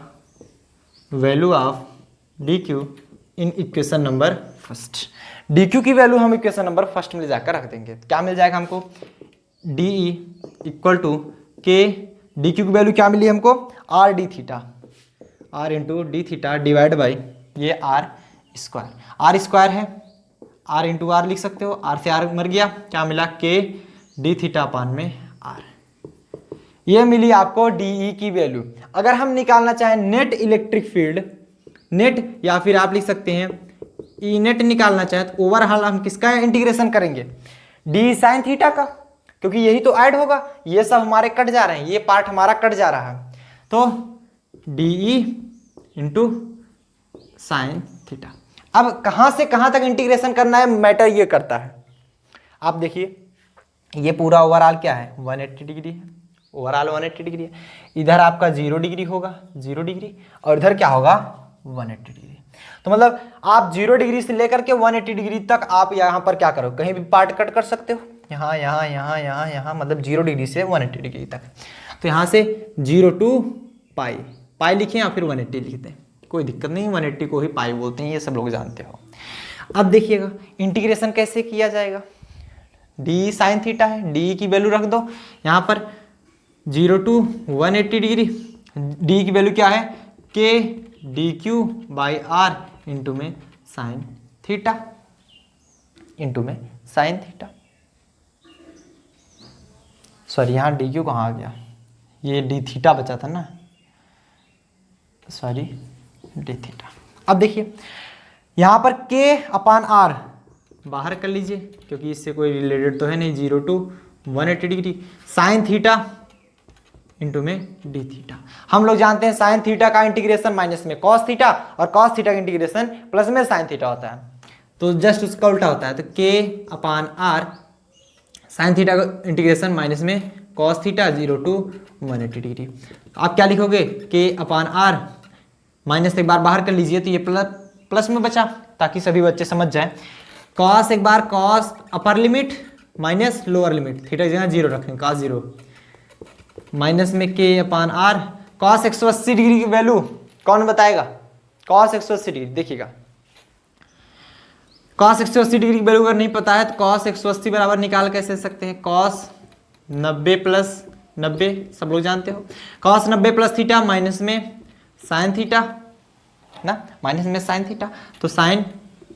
value of D Q in equation number first. D Q की वैल्यू हम इक्वेशन नंबर फर्स्ट में ले जाकर रख देंगे। क्या मिल जाएगा हमको, D E equal to K, D Q की वैल्यू क्या मिली हमको, R D theta, R into D theta divide by ये आर स्क्वायर है, आर इंटू आर लिख सकते हो, आर से आर मर गया, क्या मिला के डी थीटा अपान में आर। ये मिली आपको डीई की वैल्यू। अगर हम निकालना चाहें नेट इलेक्ट्रिक फील्ड, नेट या फिर आप लिख सकते हैं ई नेट निकालना चाहें तो ओवरऑल हम किसका इंटीग्रेशन करेंगे, डी साइन थीटा का, क्योंकि यही तो ऐड होगा, ये सब हमारे कट जा रहे हैं, ये पार्ट हमारा कट जा रहा है, तो डीई इंटू साइन थीटा। अब कहाँ से कहाँ तक इंटीग्रेशन करना है मैटर ये करता है। आप देखिए ये पूरा ओवरऑल क्या है 180 डिग्री है, ओवरऑल 180 डिग्री है, इधर आपका 0 डिग्री होगा 0 डिग्री, और इधर क्या होगा 180 डिग्री। तो मतलब आप 0 डिग्री से लेकर के 180 डिग्री तक आप यहाँ पर क्या करो, कहीं भी पार्ट कट कर सकते हो, यहाँ यहाँ यहाँ यहाँ यहाँ, मतलब 0 डिग्री से 180 डिग्री तक। तो यहाँ से 0 टू पाई, पाई लिखें या फिर 180 लिखते हैं, कोई दिक्कत नहीं, 180 को ही पाई बोलते हैं, ये सब लोग जानते हो। अब देखिएगा इंटीग्रेशन कैसे किया जाएगा, डी साइन थीटा है, डी की वैल्यू रख दो यहाँ पर 0 टू 180 डिग्री, डी की वैल्यू क्या है K D Q by R into में साइन थीटा, इंटू में साइन थीटा। सॉरी यहाँ डी क्यू कहाँ आ गया, ये डी थीटा बचा था ना, सॉरी डी थीटा। अब देखिए यहाँ पर के अपान आर बाहर कर लीजिए क्योंकि इससे कोई रिलेटेड तो है नहीं, 0 to 180 degree, sine theta into में डी थीटा। हम लोग जानते हैं साइन थीटा का इंटीग्रेशन माइनस में कॉस थीटा और कॉस थीटा का इंटीग्रेशन प्लस में साइन थीटा होता है, तो जस्ट उसका उल्टा होता है। तो के अपान आर साइन थीटा का इंटीग्रेशन माइनस में कॉस थीटा 0 टू 180 डिग्री। आप क्या लिखोगे, के अपान आर माइनस एक बार बाहर कर लीजिए तो ये प्लस में बचा, ताकि सभी बच्चे समझ जाएं। कॉस एक बार cos upper limit minus lower limit, theta की जगह 0 रखें, कॉस 0 माइनस में K upon R. Cos 180 degree की वैल्यू कौन बताएगा, कॉस 180 डिग्री देखिएगा, कॉस 180 डिग्री की वैल्यू अगर नहीं पता है तो कॉस 180 बराबर निकाल कैसे सकते हैं, कॉस 90 प्लस 90 सब लोग जानते हो, कॉस 90 प्लस थीटा माइनस में साइन थीटा ना, माइनस में साइन थीटा, तो साइन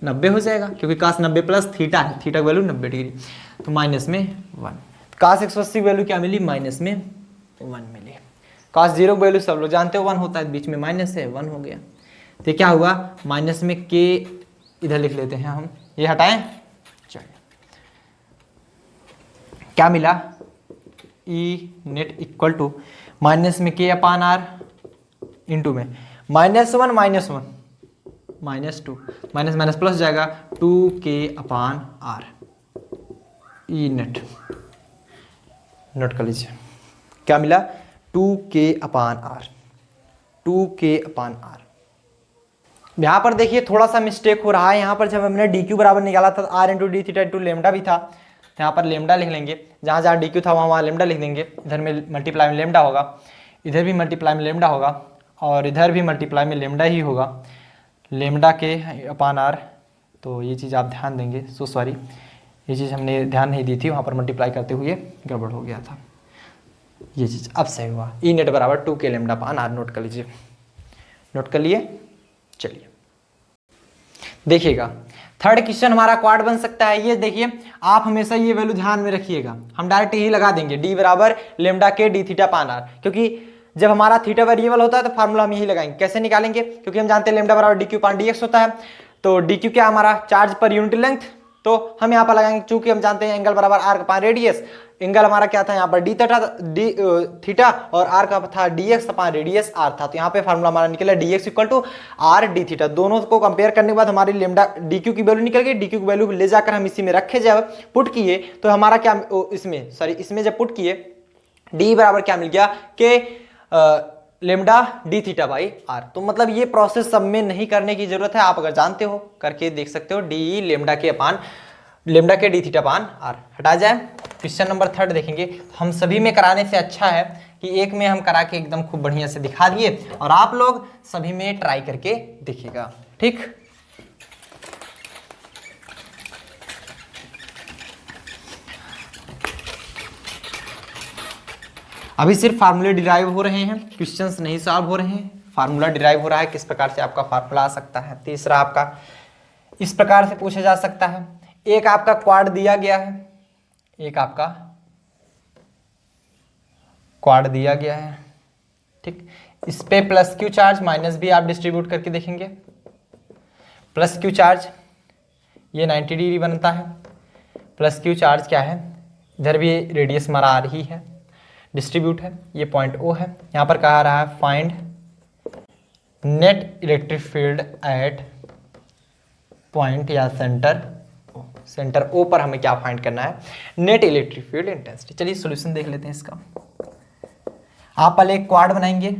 90 हो जाएगा क्योंकि कॉस 90 प्लस थीटा है, थीटा की वैल्यू 90 डिग्री, तो माइनस में 1। कॉस 180 की वैल्यू क्या मिली, माइनस में 1 मिली। कॉस 0 की वैल्यू सब लोग जानते हो 1 होता है, बीच में माइनस है 1 हो गया। तो क्या हुआ, माइनस में के इधर लिख लेते हैं हम, ये हटाएं, चलिए क्या मिला, E net equal to minus में के अपान आर इंटू में -1 -1 -2, माइनस माइनस प्लस जाएगा 2k upon R, E net note कर लीजिए, क्या मिला 2k upon are, 2k upon are. यहाँ पर देखिए थोड़ा सा मिस्टेक हो रहा है, यहाँ पर जब हमने डी क्यू बराबर निकाला था R into D theta into lambda भी था, तो यहाँ पर लेमडा लिख लेंगे, जहाँ जहाँ डी क्यू था वहाँ लेमडा लिख देंगे, इधर में मल्टीप्लाई में लेमडा होगा, इधर भी मल्टीप्लाई में लेमडा होगा, और इधर भी मल्टीप्लाई में लेमडा ही होगा, लेमडा के अपान आर। तो ये चीज़ आप ध्यान देंगे, सो सॉरी ये चीज़ हमने ध्यान नहीं दी थी, वहाँ पर मल्टीप्लाई करते हुए गड़बड़ हो गया था, ये चीज़ अब सही हुआ। ई नेट बराबर 2k lambda upon R, note कर लीजिए, नोट कर लिए। चलिए देखिएगा थर्ड क्वेश्चन हमारा क्वाड बन सकता है, ये देखिए आप हमेशा ये वैल्यू ध्यान में रखिएगा, हम डायरेक्ट यही लगा देंगे डी बराबर लेमडा के डी थीटा अपान आर, क्योंकि जब हमारा थीटा वेरिएबल होता है तो फार्मूला हम यही लगाएंगे। कैसे निकालेंगे, क्योंकि हम जानते हैं लेमडा बराबर डी क्यू अपान डी एक्स होता है, तो डी क्यू क्या हमारा चार्ज पर यूनिट लेंथ, तो हम यहाँ पर लगाएंगे, चूंकि हम जानते हैं एंगल बराबर आर अपान रेडियस, एंगल हमारा क्या था यहाँ पर डी थीटा और आर का था dx अपान रेडियस आर था। तो यहाँ पे फार्मूला हमारा निकला dx equal to R D theta. दोनों को कंपेयर करने के बाद हमारी लेमडा डी क्यू की वैल्यू निकल गई। डी क्यू की वैल्यू ले जाकर हम इसी में रखे, जब पुट किए तो हमारा क्या इसमें जब पुट किए डी बराबर क्या मिल गया कि lambda D theta by R. तो मतलब ये प्रोसेस सब में नहीं करने की जरूरत है, आप अगर जानते हो करके देख सकते हो। डी लेमडा के डी थीटा अपान आर हटा जाए। क्वेश्चन नंबर 3 देखेंगे। हम सभी में कराने से अच्छा है कि एक में हम करा के एकदम खूब बढ़िया से दिखा दिए और आप लोग सभी में ट्राई करके देखिएगा, ठीक। अभी सिर्फ फार्मूले डिराइव हो रहे हैं, क्वेश्चंस नहीं सॉल्व हो रहे हैं, फार्मूला डिराइव हो रहा है किस प्रकार से आपका फार्मूला आ सकता है। तीसरा आपका इस प्रकार से पूछा जा सकता है, एक आपका क्वाड दिया गया है, एक आपका क्वाड दिया गया है, ठीक। इस पे प्लस क्यू चार्ज माइनस भी आप डिस्ट्रीब्यूट करके देखेंगे। प्लस क्यू चार्ज ये 90 डिग्री बनता है, प्लस क्यू चार्ज क्या है, इधर भी रेडियस हमारा आ रही है, डिस्ट्रीब्यूट है, ये पॉइंट ओ है। यहाँ पर कहा रहा है find net electric field at point या सेंटर ओ पर हमें क्या फाइंड करना है, नेट इलेक्ट्रिक फील्ड इंटेंसिटी। चलिए सॉल्यूशन देख लेते हैं इसका। आप पहले एक क्वाड बनाएंगे,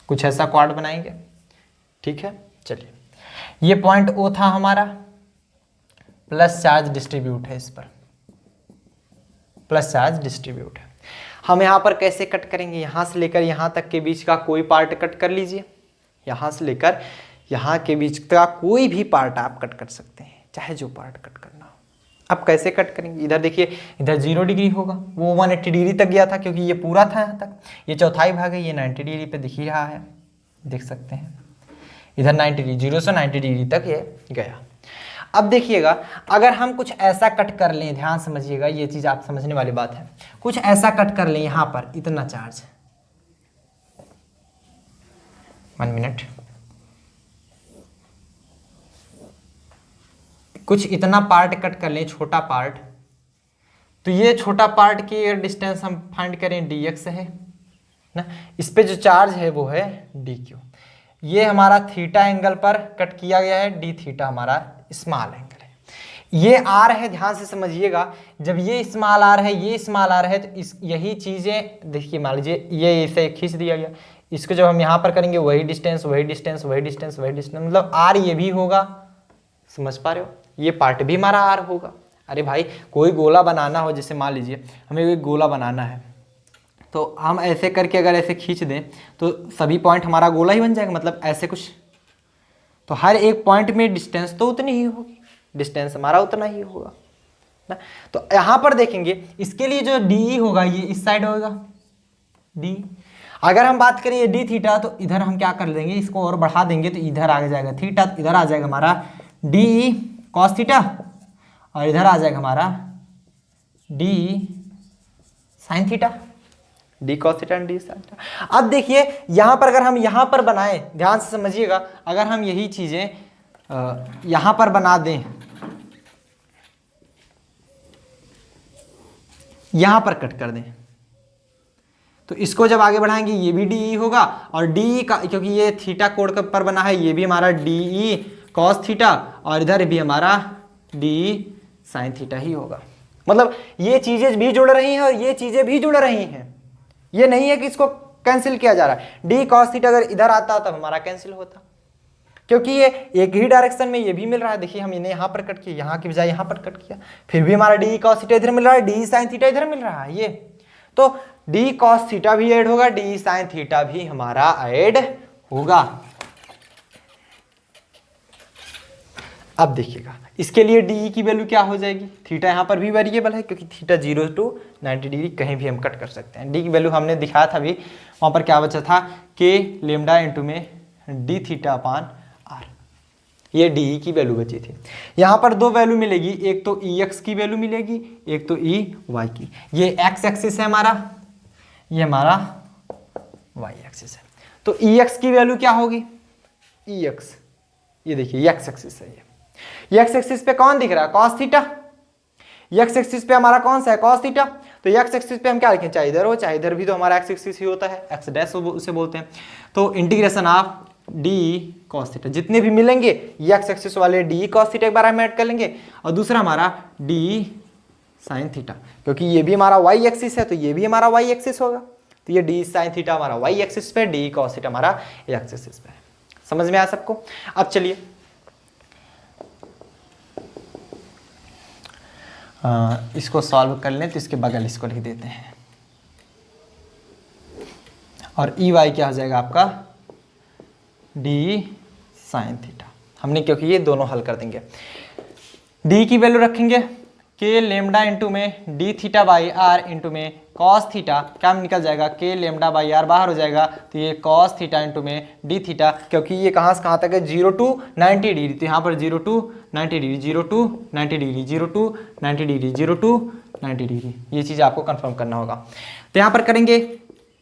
कुछ ऐसा क्वाड बनाएंगे, ठीक है। चलिए ये पॉइंट ओ था हमारा, प्लस चार्ज डिस्ट्रीब्यूट है, इस पर प्लस चार्ज डिस्ट्रीब्यूट है। हम यहाँ पर कैसे कट करेंगे, यहाँ से लेकर यहाँ तक के बीच का कोई पार्ट कट कर लीजिए, यहाँ से लेकर यहाँ के बीच का कोई भी पार्ट आप कट कर सकते हैं, चाहे जो पार्ट कट करना हो। अब कैसे कट करेंगे, इधर देखिए, इधर 0 डिग्री होगा, वो 180 डिग्री तक गया था क्योंकि ये पूरा था यहाँ तक, ये चौथाई भाग है, ये 90 डिग्री पे दिख ही रहा है, देख सकते हैं। इधर 90 डिग्री, 0 से 90 डिग्री तक ये गया। अब देखिएगा, अगर हम कुछ ऐसा कट कर लें, ध्यान समझिएगा, ये चीज आप समझने वाली बात है, कुछ ऐसा कट कर लें यहाँ पर, इतना चार्ज, 1 मिनट, कुछ इतना पार्ट कट कर लें, छोटा पार्ट, तो ये छोटा पार्ट की डिस्टेंस हम फाइंड करें dx है ना, इस पे जो चार्ज है वो है dq। ये हमारा थीटा एंगल पर कट किया गया है, डी थीटा हमारा स्मॉल एंगल है, ये आर है, ध्यान से समझिएगा। जब ये स्मॉल आर है, ये स्मॉल आर है, तो इस यही चीजें देखिए, मान लीजिए ये इसे खींच दिया गया, इसको जब हम यहाँ पर करेंगे वही डिस्टेंस, वही डिस्टेंस, वही डिस्टेंस, वही डिस्टेंस, मतलब आर ये भी होगा, समझ पा रहे हो, ये पार्ट भी हमारा आर होगा। अरे भाई कोई गोला बनाना हो, जैसे मान लीजिए हमें एक गोला बनाना है, तो हम ऐसे करके अगर ऐसे खींच दें तो सभी पॉइंट हमारा गोला ही बन जाएगा, मतलब ऐसे कुछ, तो हर एक पॉइंट में डिस्टेंस तो उतनी ही होगी, डिस्टेंस हमारा उतना ही होगा ना। तो यहाँ पर देखेंगे, इसके लिए जो डी होगा ये इस साइड होगा डी। अगर हम बात करें डी थीटा, तो इधर हम क्या कर देंगे, इसको और बढ़ा देंगे, तो इधर आ जाएगा थीटा, इधर आ जाएगा हमारा डी कॉस थीटा, और इधर आ जाएगा हमारा D sine theta, D cos theta and D sine theta. अब देखिए यहाँ पर अगर हम यहाँ पर बनाएं, ध्यान से समझिएगा, अगर हम यही चीजें यहाँ पर बना दें, यहाँ पर कट कर दें, तो इसको जब आगे बढ़ाएंगे ये भी डी होगा, और डी का, क्योंकि ये थीटा कोड पर बना है, ये भी हमारा डी कॉस थीटा, और इधर भी हमारा डी साइन थीटा ही होगा। मतलब ये चीजें भी जुड़ रही हैं और ये चीजें भी जुड़ रही हैं, ये नहीं है कि इसको कैंसिल किया जा रहा है। डी कॉस थीटा अगर इधर आता तब हमारा कैंसिल होता, क्योंकि ये एक ही डायरेक्शन में ये भी मिल रहा है। देखिए हम इन्हें यहाँ पर कट किया, यहाँ की बजाय यहाँ पर कट किया, फिर भी हमारा डी कॉस थीटा इधर मिल रहा है, डी साइन थीटा इधर मिल रहा है, ये तो डी कॉस थीटा भी ऐड होगा, डी साइन थीटा भी हमारा ऐड होगा। अब देखिएगा, इसके लिए डी की वैल्यू क्या हो जाएगी, थीटा यहाँ पर भी वेरिएबल है, क्योंकि थीटा 0 to 90 डिग्री कहीं भी हम कट कर सकते हैं। डी की वैल्यू हमने दिखाया था अभी, वहाँ पर क्या बचा था, के लेमडा इंटू में डी थीटा अपान आर, ये डी की वैल्यू बची थी। यहाँ पर दो वैल्यू मिलेगी, एक तो ई एक्स की वैल्यू मिलेगी, एक तो ई वाई की। ये एक्स एक्सिस है हमारा, ये हमारा वाई एक्सिस है। तो ई एक्स की वैल्यू क्या होगी, ई एक्स, ये देखिए एक्स एक्सिस है, ये एक्स एक्सिस पे कौन दिख रहा है, कॉस थीटा, एक्स एक्सिस पे हमारा कौन सा है, कॉस थीटा। तो एक्स एक्सिस पे हम क्या लिखें, चाहे इधर हो चाहे इधर भी, तो हमारा एक्स एक्सिस ही होता है, एक्स डैश उसे बोलते हैं। तो integration of D cos theta, जितने भी मिलेंगे एक्स एक्सिस वाले डी कॉस थीटा एक बार हम ऐड कर लेंगे, और दूसरा हमारा डी साइन थीटा, क्योंकि ये भी हमारा वाई एक्सिस है तो ये भी हमारा वाई एक्सिस होगा, तो ये डी साइन थीटा हमारा वाई एक्सिस पे, डी कॉस थीटा हमारा एक्स एक्सिस पे है। समझ में आया सबको। अब चलिए इसको सॉल्व कर लें, तो इसके बगल इसको लिख देते हैं, और ई वाई क्या हो जाएगा आपका, डी साइन थीटा। हमने क्योंकि ये दोनों हल कर देंगे, डी की वैल्यू रखेंगे के लेमडा इंटू में D theta by R into में कॉस थीटा, क्या निकल जाएगा, के लेमडा बाई आर बाहर हो जाएगा, तो ये कॉस थीटा इंटू में डी थीटा, क्योंकि ये कहाँ से कहाँ तक है, 0 to 90 डिग्री, तो यहाँ पर 0 to 90 degree, 0 to 90 degree, 0 to 90 degree, 0 to 90 degree, ये चीज़ आपको कंफर्म करना होगा। तो यहाँ पर करेंगे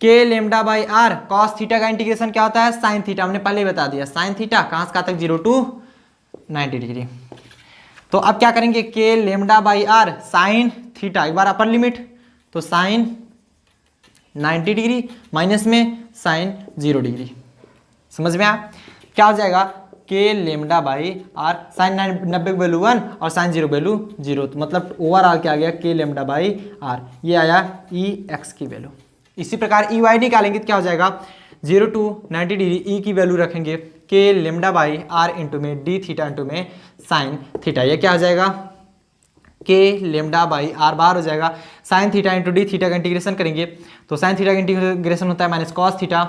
K lambda by R, cos theta का इंटीग्रेशन क्या होता है, साइन थीटा, हमने पहले ही बता दिया, साइन थीटा कहाँ से कहाँ तक, 0 to 90 डिग्री। तो अब क्या करेंगे, K lambda by R sine theta, एक बार अपर लिमिट, तो साइन 90 डिग्री माइनस में साइन 0 डिग्री, समझ में आया, क्या हो जाएगा, K lambda by R sine 90 value 1 और साइन 0 वैल्यू 0, तो मतलब ओवरऑल क्या आ गया, के लेमडा बाई आर, ये आया ई एक्स की वैल्यू। इसी प्रकार ई वाई निकालेंगे तो क्या हो जाएगा, 0 to 90 डिग्री, ई की वैल्यू रखेंगे K lambda by R into में डी थीटा इंटू में साइन थीटा, ये क्या हो जाएगा, के लेमडा बाई आर बाहर हो जाएगा, sign theta into D theta का इंटीग्रेशन करेंगे, तो साइन थीटा का इंटीग्रेशन होता है minus cos theta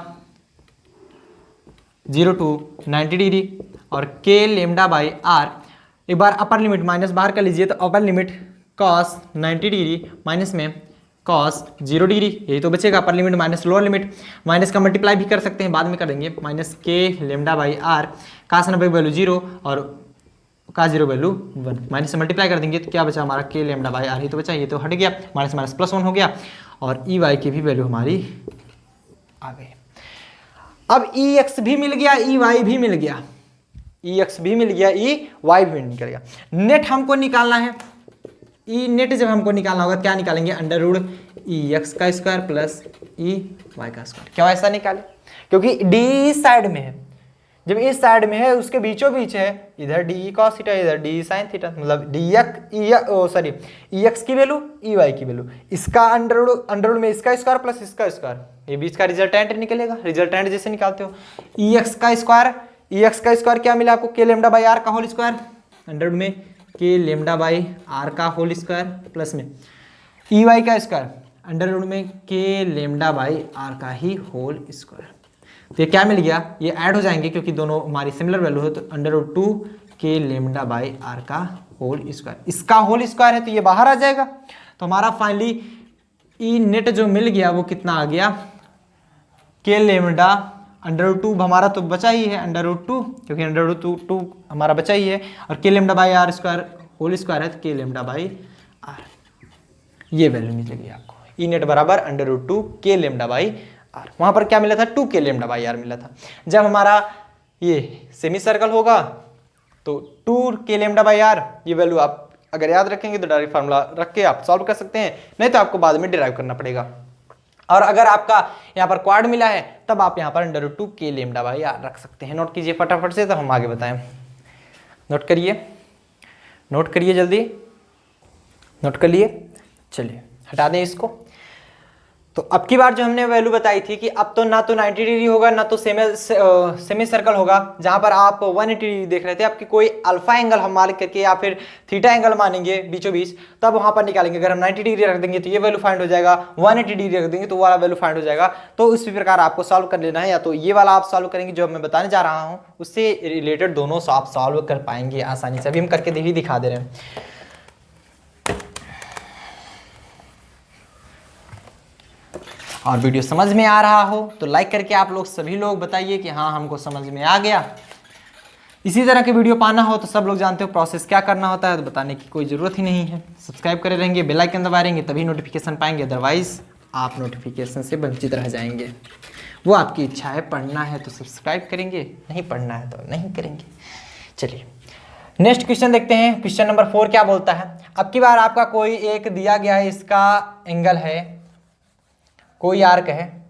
0 to 90 degree, और के लेमडा बाई आर, एक बार अपर लिमिट माइनस बाहर कर लीजिए, तो upper limit cos 90 degree minus में कॉस 0 डिग्री, यही तो बचेगा, अपर limit minus lower limit, minus का मल्टीप्लाई भी कर सकते हैं, बाद में कर देंगे, माइनस के लेमडा बाई आर का 90 वैल्यू 0 और का 0 वैल्यू 1, माइनस से मल्टीप्लाई कर देंगे तो क्या बचा हमारा, के लेमडा बाई आर ही तो बचा, ये तो हट गया, माइनस माइनस प्लस 1 हो गया, और ई वाई की भी वैल्यू हमारी आ गई। अब ई एक्स भी मिल गया, ई वाई भी मिल गया, ई एक्स भी मिल गया, ई वाई भी निकल गया। नेट हमको निकालना है, ई नेट जब हमको निकालना होगा क्या निकालेंगे, अंडर रूट ई एक्स का स्क्वायर प्लस ई वाई का स्क्वायर। क्यों ऐसा निकाले, क्योंकि डी इस साइड में है, जब इस साइड में है उसके बीचों बीच है, इधर डी कॉस थीटा इधर डी साइन थीटा, मतलब डी ई एक्स की वैल्यू ई वाई की वैल्यू, इसका अंडर रूट में इसका स्क्वायर प्लस इसका स्क्वायर, ये बीच का रिजल्टेंट निकलेगा, रिजल्टेंट जैसे निकालते हो, ई एक्स का स्क्वायर क्या मिला आपको, के लेमडा बाई आर का होल स्क्वायर, अंडर रूट में के लेमडा बाई आर का होल स्क्वायर प्लस में ई वाई का स्क्वायर, अंडर रूट में के लेमडा बाई आर का ही होल स्क्वायर। तो ये क्या मिल गया, ये ऐड हो जाएंगे क्योंकि दोनों हमारी सिमिलर वैल्यू है, तो अंडर रूट 2 के लेमडा बाई आर का होल स्क्वायर, इसका होल स्क्वायर है तो ये बाहर आ जाएगा, तो हमारा फाइनली ई नेट जो मिल गया वो कितना आ गया, के लेमडा अंडर रूट 2 हमारा तो बचा ही है, अंडर रूट 2 क्योंकि अंडर रूट 2 हमारा बचा ही है, और K lambda by R square whole square है तो के लेमडा बाई आर, ये वैल्यू मिलेगी आपको, ई नेट बराबर अंडर रूट 2 के लेमडा बाई आर। वहां पर क्या मिला था, 2 के लेमडा बाई आर मिला था। जब हमारा ये सेमी सर्कल होगा तो 2 के लेमडा बाई आर, ये वैल्यू आप अगर याद रखेंगे तो डायरेक्ट फार्मूला रख के आप सॉल्व कर सकते हैं, नहीं तो आपको बाद में डिराइव करना पड़ेगा। और अगर आपका यहाँ पर क्वाड मिला है तब आप यहाँ पर अंडर रूट 2 के लेमडा बाई आर रख सकते हैं। नोट कीजिए फटाफट से, तब हम आगे बताएं। नोट करिए जल्दी, नोट कर लिए। चलिए हटा दें इसको। तो अब की बार जो हमने वैल्यू बताई थी कि अब तो ना तो 90 डिग्री होगा ना तो सेमी सर्कल होगा, जहां पर आप 180 डिग्री देख रहे थे, आपकी कोई अल्फा एंगल हम मान करके या फिर थीटा एंगल मानेंगे बीचों बीच, तब वहां पर निकालेंगे। अगर हम 90 डिग्री रख देंगे तो ये वैल्यू फाइंड हो जाएगा, 180 डिग्री रख देंगे तो वो वाला वैल्यू फाइंड हो जाएगा। तो इसी प्रकार आपको सॉल्व कर लेना है, या तो ये वाला आप सॉल्व करेंगे जो मैं बताने जा रहा हूँ, उससे रिलेटेड दोनों आप सॉल्व कर पाएंगे आसानी से। अभी हम करके ही दिखा दे रहे हैं। और वीडियो समझ में आ रहा हो तो लाइक करके आप लोग सभी लोग बताइए कि हाँ हमको समझ में आ गया। इसी तरह के वीडियो पाना हो तो सब लोग जानते हो प्रोसेस क्या करना होता है, तो बताने की कोई ज़रूरत ही नहीं है। सब्सक्राइब करे रहेंगे, बेल आइकन दबाए रहेंगे, तभी नोटिफिकेशन पाएंगे, अदरवाइज आप नोटिफिकेशन से वंचित रह जाएंगे। वो आपकी इच्छा है, पढ़ना है तो सब्सक्राइब करेंगे, नहीं पढ़ना है तो नहीं करेंगे। चलिए नेक्स्ट क्वेश्चन देखते हैं। क्वेश्चन नंबर 4 क्या बोलता है। अब की बार आपका कोई एक दिया गया है, इसका एंगल है, कोई आर्क है,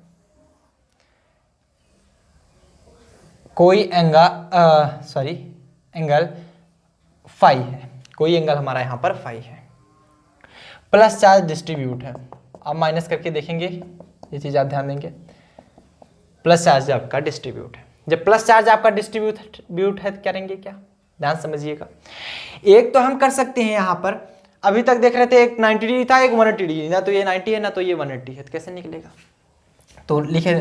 कोई एंगल फाई है, कोई एंगल हमारा यहाँ पर फाई है, प्लस चार्ज डिस्ट्रीब्यूट है। अब माइनस करके देखेंगे, ये चीज़ आप ध्यान देंगे। प्लस चार्ज आपका डिस्ट्रीब्यूट है, जब प्लस चार्ज आपका डिस्ट्रीब्यूट है तो करेंगे क्या, ध्यान समझिएगा। एक तो हम कर सकते हैं यहाँ पर, अभी तक देख रहे थे एक 90 डिग्री था, एक 180 डिग्री, ना तो ये 90 है ना तो ये 180 है, तो कैसे निकलेगा। तो लिखे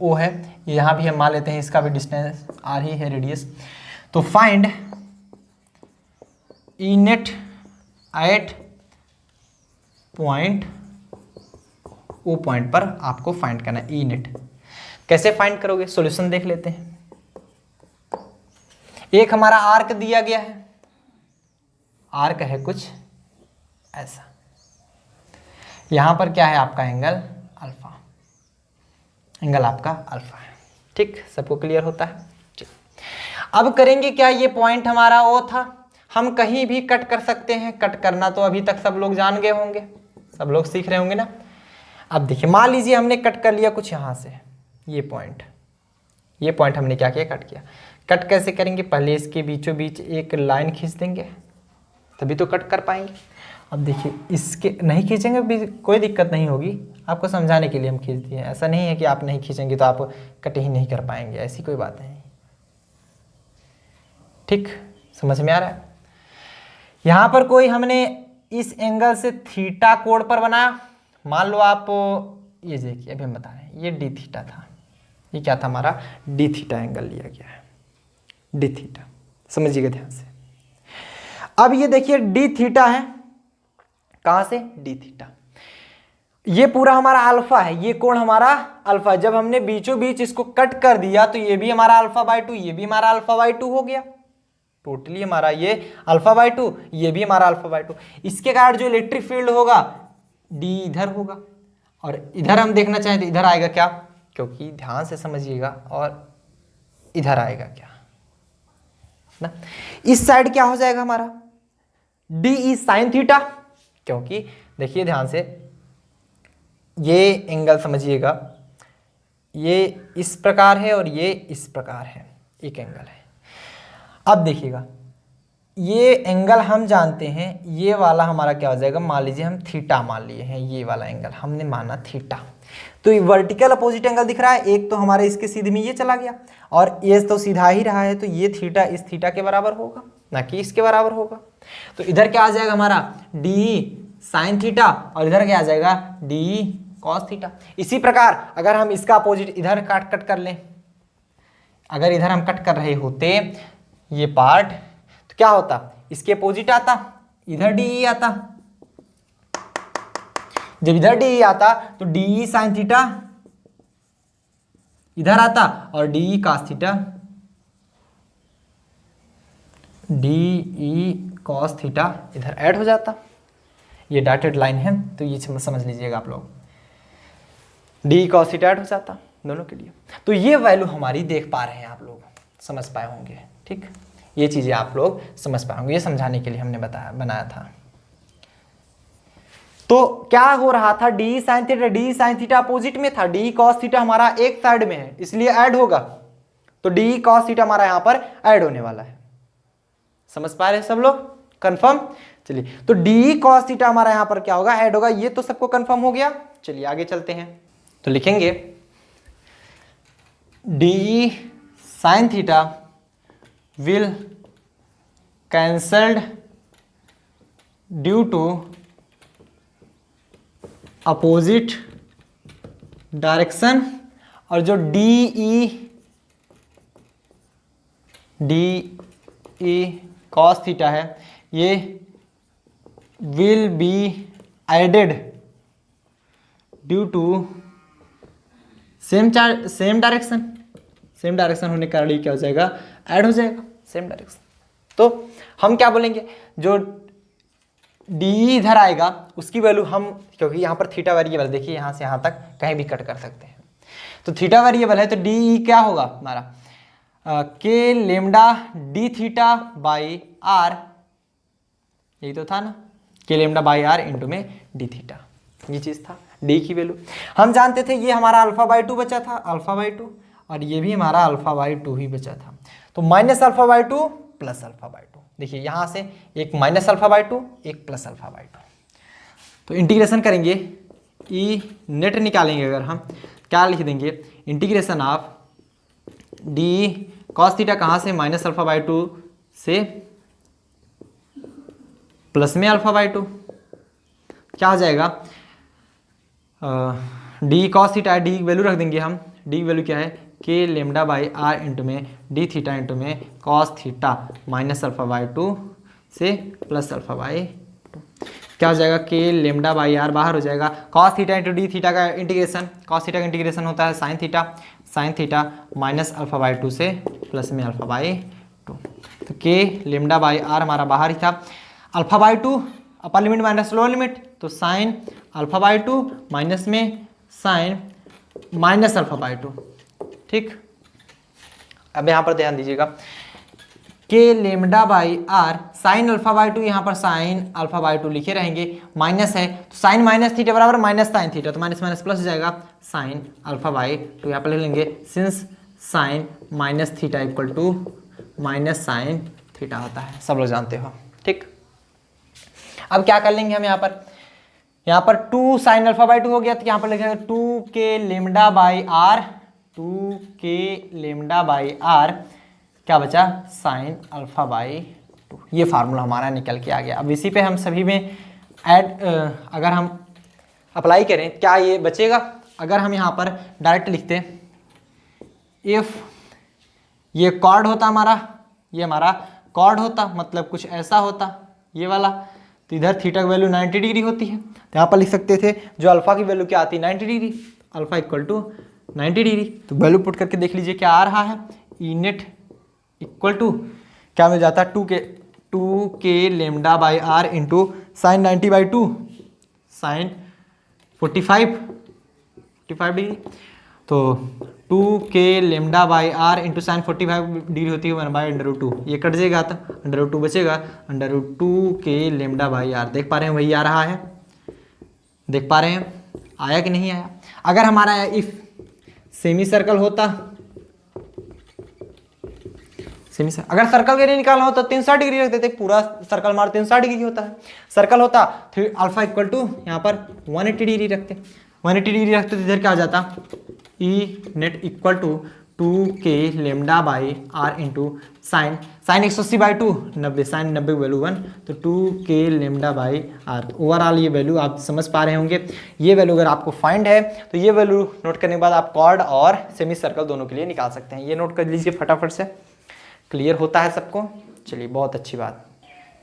ओ है, यहाँ भी हम मान लेते हैं इसका भी डिस्टेंस आर ही है, रेडियस। तो find E net at point, O point पर आपको फाइंड करना है ई नेट। कैसे फाइंड करोगे, सॉल्यूशन देख लेते हैं। एक हमारा आर्क दिया गया है, आर्क है कुछ ऐसा, यहां पर क्या है आपका एंगल अल्फा, एंगल आपका अल्फा है। ठीक, सबको क्लियर होता है। अब करेंगे क्या, ये पॉइंट हमारा ओ था, हम कहीं भी कट कर सकते हैं, कट करना तो अभी तक सब लोग जान गए होंगे, सब लोग सीख रहे होंगे ना। अब देखिए मान लीजिए हमने कट कर लिया कुछ यहाँ से, ये पॉइंट हमने क्या किया, कट किया। कट कैसे करेंगे, पहले इसके बीचों बीच एक लाइन खींच देंगे, तभी तो कट कर पाएंगे। अब देखिए इसके नहीं खींचेंगे भी कोई दिक्कत नहीं होगी, आपको समझाने के लिए हम खींच दिए। ऐसा नहीं है कि आप नहीं खींचेंगे तो आप कट ही नहीं कर पाएंगे, ऐसी कोई बात नहीं। ठीक, समझ में आ रहा है। यहाँ पर कोई हमने इस एंगल से थीटा कोण पर बनाया, मान लो आप ये देखिए, अभी हम बता रहे हैं ये डी थीटा था, ये क्या था हमारा डी थीटा एंगल लिया गया है, डी थीटा, समझिएगा ध्यान से। अब ये देखिए डी थीटा है, कहां से, डी थीटा, ये पूरा हमारा अल्फा है, ये कोण हमारा अल्फा है। जब हमने बीचों बीच इसको कट कर दिया तो ये भी हमारा अल्फा बाय 2, ये भी हमारा अल्फा बाय 2 हो गया, टोटली हमारा ये अल्फा बाय 2, ये भी हमारा अल्फा बाय 2। इसके कारण जो इलेक्ट्रिक फील्ड होगा डी इधर होगा, और इधर हम देखना चाहें तो इधर आएगा क्या, क्योंकि ध्यान से समझिएगा, और इधर आएगा क्या ना, इस साइड क्या हो जाएगा हमारा डी ई साइन थीटा, क्योंकि देखिए ध्यान से ये एंगल समझिएगा, ये इस प्रकार है और ये इस प्रकार है, एक एंगल है। अब देखिएगा ये एंगल हम जानते हैं, ये वाला हमारा क्या हो जाएगा, मान लीजिए हम थीटा मान लिए हैं, ये वाला एंगल हमने माना थीटा, तो ये वर्टिकल अपोजिट एंगल दिख रहा है, एक तो हमारे इसके सीधे में ये चला गया, और ये तो सीधा ही रहा है, तो ये थीटा इस थीटा के बराबर होगा, ना कि इसके बराबर होगा। तो इधर क्या आ जाएगा हमारा डी साइन थीटा, और इधर क्या आ जाएगा डी कॉस थीटा। इसी प्रकार अगर हम इसका अपोजिट इधर कट कर लें, अगर इधर हम कट कर रहे होते ये पार्ट, तो क्या होता, इसके अपोजिट आता, इधर डी आता, जब इधर डी आता तो डी साइन थीटा इधर आता, और D cos theta, D E cos theta इधर ऐड हो जाता। ये डॉटेड लाइन है तो ये समझ लीजिएगा आप लोग, डी कॉस थीटा ऐड हो जाता दोनों के लिए। तो ये वैल्यू हमारी देख पा रहे हैं, आप लोग समझ पाए होंगे। ठीक, ये चीजें आप लोग समझ पाए होंगे, ये समझाने के लिए हमने बनाया था। तो क्या हो रहा था, डी साइन थीटा अपोजिट में था, डी कॉस थीटा हमारा एक साइड में है, इसलिए ऐड होगा, तो डी कॉस थीटा हमारा यहां पर ऐड होने वाला है। समझ पा रहे हैं सब लोग, कंफर्म। चलिए, तो डी कॉस थीटा हमारा यहां पर क्या होगा, ऐड होगा, ये तो सबको कंफर्म हो गया। चलिए आगे चलते हैं, तो लिखेंगे D sine theta will cancelled due to opposite direction, और जो डी ई कॉस थीटा है ये will be added due to same direction होने के कारण ये क्या हो जाएगा, ऐड हो जाएगा, सेम डायरेक्शन। तो हम क्या बोलेंगे, जो डी इधर आएगा उसकी वैल्यू हम, क्योंकि यहाँ पर थीटा वेरिएबल देखिए यहाँ से यहाँ तक कहीं भी कट कर सकते हैं, तो थीटा वेरिएबल है तो डी ई क्या होगा हमारा K lambda D theta by R, यही तो था ना, K lambda by R into में डी थीटा, ये चीज़ था डी की वैल्यू। हम जानते थे ये हमारा अल्फा बाई 2 बचा था, अल्फा बाई 2, और ये भी हमारा अल्फा बाई 2 ही बचा था। तो minus alpha by 2 plus alpha by 2, देखिए यहाँ से एक माइनस अल्फा बाई 2 एक प्लस अल्फा बाई 2। तो इंटीग्रेशन करेंगे, ई नेट निकालेंगे अगर हम, क्या लिख देंगे, integration of D cos theta कहाँ से, माइनस अल्फा बाई 2 से प्लस में अल्फा बाई 2, क्या हो जाएगा, डी कॉस थीटा, डी की वैल्यू रख देंगे हम, डी की वैल्यू क्या है के लेमडा बाई आर इंटू में डी थीटा इंटू में cos theta minus alpha by 2 से प्लस अल्फा बाई 2, क्या हो जाएगा के लेमडा बाई आर बाहर हो जाएगा, cos theta into D theta का इंटीग्रेशन, कॉस थीटा का इंटीग्रेशन होता है sine theta minus alpha by 2 से प्लस में अल्फा बाई 2। तो के लेमडा बाई आर हमारा बाहर ही था, alpha by 2 upper limit minus lower limit, तो साइन अल्फा बाई 2 माइनस में साइन माइनस अल्फा बाई 2, ठीक। अब यहाँ पर ध्यान दीजिएगा, K lambda by R sine alpha by 2, यहाँ पर साइन अल्फा बाई 2 लिखे रहेंगे, माइनस है तो साइन माइनस थीटा बराबर माइनस साइन थीटा, तो माइनस माइनस प्लस हो जाएगा, साइन अल्फा बाई 2 यहाँ पर लिख लेंगे, since sine minus theta equal to minus sine theta होता है, सब लोग जानते हो, ठीक। अब क्या कर लेंगे हम यहाँ पर 2 साइन अल्फा बाई 2 हो गया, तो यहाँ पर लिखेंगे 2 के लेमडा बाई आर, 2 के लेमडा बाई आर क्या बचा, साइन अल्फा बाई 2, ये फार्मूला हमारा निकल के आ गया। अब इसी पे हम सभी में ऐड अगर हम अप्लाई करें क्या ये बचेगा, अगर हम यहाँ पर डायरेक्ट लिखते, इफ ये कॉर्ड होता हमारा, ये हमारा कॉर्ड होता, मतलब कुछ ऐसा होता ये वाला, तो इधर थीटा की वैल्यू 90 डिग्री होती है, तो यहाँ पर लिख सकते थे जो अल्फा की वैल्यू क्या आती है 90 degree, alpha equal to 90 degree. तो वैल्यू पुट करके देख लीजिए क्या आ रहा है, ई नेट इक्वल टू क्या मिल जाता है, 2 के lambda by R into sine 90 by 2 sine 45 degree, तो 2 के lambda by R into sine 45 degree होती है 1/√2, ये कट जाएगा तो √2 बचेगा, √2 के लेमडा बाई आर, देख पा रहे हैं वही आ रहा है, देख पा रहे हैं आया कि नहीं आया। अगर हमारा इफ सेमी सर्कल होता, अगर सर्कल के लिए निकालना होता तो 360 डिग्री रख देते, पूरा सर्कल मार 360 डिग्री होता है, सर्कल होता फिर अल्फा इक्वल टू यहाँ पर 180 डिग्री रखते, 180 डिग्री रखते तो इधर क्या हो जाता, ई नेट इक्वल टू 2 के lambda by R into sine 180 by 2 90, sine 90 value 1, तो 2 के लेमडा बाई आर। ओवरऑल ये वैल्यू आप समझ पा रहे होंगे, ये वैल्यू अगर आपको फाइंड है तो ये वैल्यू नोट करने के बाद आप कॉर्ड और सेमी सर्कल दोनों के लिए निकाल सकते हैं, ये नोट कर लीजिए फटाफट से, क्लियर होता है सबको, चलिए बहुत अच्छी बात।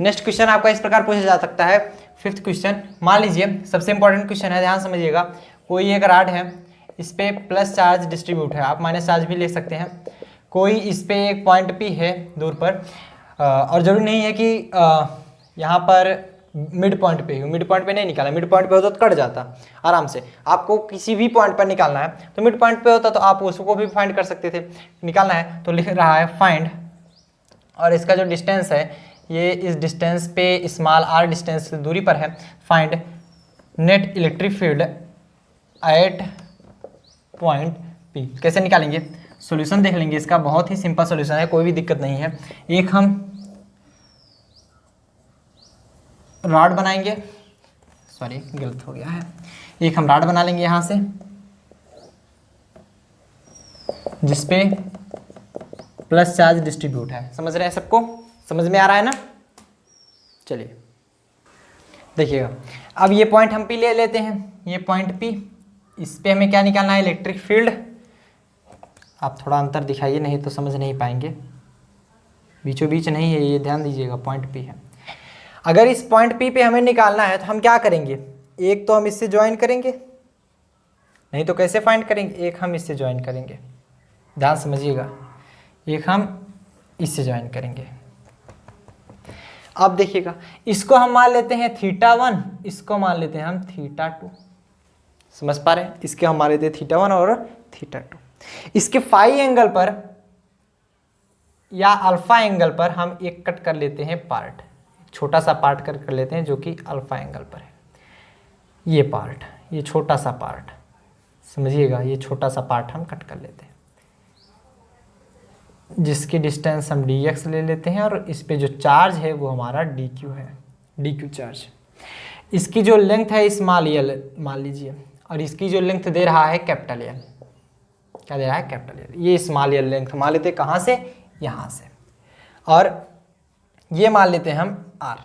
नेक्स्ट क्वेश्चन आपका इस प्रकार पूछा जा सकता है, 5th क्वेश्चन, मान लीजिए सबसे इंपॉर्टेंट क्वेश्चन है, ध्यान समझिएगा, कोई एक रॉड है, इस पे प्लस चार्ज डिस्ट्रीब्यूट है, आप माइनस चार्ज भी ले सकते हैं, कोई इस पे एक पॉइंट पी है दूर पर, और जरूरी नहीं है कि यहाँ पर मिड पॉइंट पे, मिड पॉइंट पे नहीं निकालना, मिड पॉइंट पे होता तो कट जाता आराम से, आपको किसी भी पॉइंट पर निकालना है तो मिड पॉइंट पे होता तो आप उसको भी फाइंड कर सकते थे, निकालना है तो लिख रहा है फाइंड, और इसका जो डिस्टेंस है ये इस डिस्टेंस पे स्मॉल आर डिस्टेंस की दूरी पर है, find net electric field at point P. कैसे निकालेंगे, सॉल्यूशन देख लेंगे इसका, बहुत ही सिंपल सॉल्यूशन है, कोई भी दिक्कत नहीं है। एक हम रॉड बनाएंगे, सॉरी गलत हो गया है, एक हम रॉड बना लेंगे यहाँ से जिसपे प्लस चार्ज डिस्ट्रीब्यूट है, समझ रहे हैं सबको, समझ में आ रहा है ना। चलिए देखिएगा, अब ये पॉइंट हम पी ले लेते हैं, ये पॉइंट पी, इस पे हमें क्या निकालना है, इलेक्ट्रिक फील्ड। आप थोड़ा अंतर दिखाइए नहीं तो समझ नहीं पाएंगे, बीचों बीच नहीं है, ये ध्यान दीजिएगा, पॉइंट पी है। अगर इस पॉइंट पी पे हमें निकालना है तो हम क्या करेंगे, एक तो हम इससे ज्वाइन करेंगे, नहीं तो कैसे फाइंड करेंगे, एक हम इससे ज्वाइन करेंगे, ध्यान समझिएगा, एक हम इससे ज्वाइन करेंगे। अब देखिएगा, इसको हम मान लेते हैं θ1, इसको मान लेते हैं हम θ2, समझ पा रहे हैं? इसके हमारे थे θ1 और θ2। इसके फाई एंगल पर या अल्फा एंगल पर हम एक कट कर लेते हैं पार्ट, छोटा सा पार्ट कर लेते हैं जो कि अल्फा एंगल पर है। ये पार्ट, ये छोटा सा पार्ट समझिएगा, ये छोटा सा पार्ट हम कट कर लेते हैं, जिसकी डिस्टेंस हम dx ले लेते हैं और इस पे जो चार्ज है वो हमारा dq है, dq चार्ज। इसकी जो लेंथ है स्मॉल l मान लीजिए, और इसकी जो लेंथ दे रहा है कैपिटल L, क्या दे रहा है? Capital L। ये स्मॉल l लेंथ मान लेते हैं कहाँ से? यहाँ से। और ये मान लेते हैं हम r,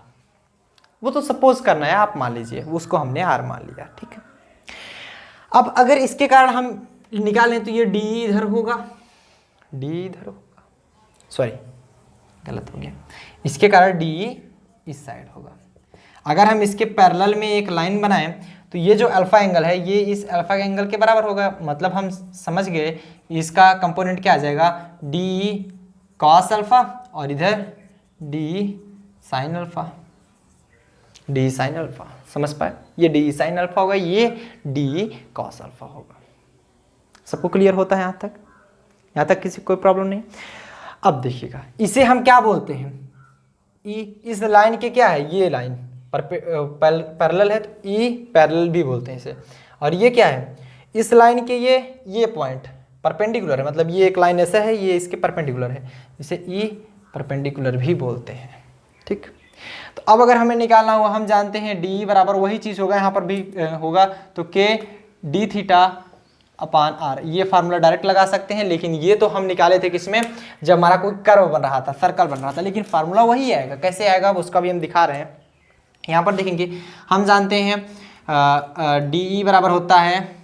वो तो सपोज करना है, आप मान लीजिए, उसको हमने r मान लिया, ठीक है। अब अगर इसके कारण हम निकालें तो ये d इधर होगा, d इधर होगा, सॉरी गलत हो गया, इसके कारण d इस साइड होगा। अगर हम इसके पैरेलल में एक लाइन बनाएं तो ये जो अल्फा एंगल है ये इस अल्फा एंगल के बराबर होगा, मतलब हम समझ गए इसका कंपोनेंट क्या आ जाएगा? d cos अल्फा और इधर d sin alpha, d sin alpha, समझ पाए? ये d sin अल्फा होगा, ये d cos अल्फा होगा। सबको क्लियर होता है यहाँ तक? यहाँ तक किसी कोई प्रॉब्लम नहीं? अब देखिएगा, इसे हम क्या बोलते हैं? इस लाइन के क्या है? ये लाइन पैरेलल है तो ई पैरेलल भी बोलते हैं इसे। और ये क्या है? इस लाइन के ये पॉइंट परपेंडिकुलर है, मतलब ये एक लाइन ऐसा है, ये इसके परपेंडिकुलर है, इसे ई परपेंडिकुलर भी बोलते हैं, ठीक। तो अब अगर हमें निकालना हुआ, हम जानते हैं डी बराबर वही चीज़ होगा, यहाँ पर भी होगा, तो के डी थीटा अपान आर, ये फार्मूला डायरेक्ट लगा सकते हैं, लेकिन ये तो हम निकाले थे किसमें? जब हमारा कोई कर्व बन रहा था, सर्कल बन रहा था, लेकिन फार्मूला वही आएगा। कैसे आएगा उसका भी हम दिखा रहे हैं। यहाँ पर देखेंगे, हम जानते हैं डी ई बराबर होता है,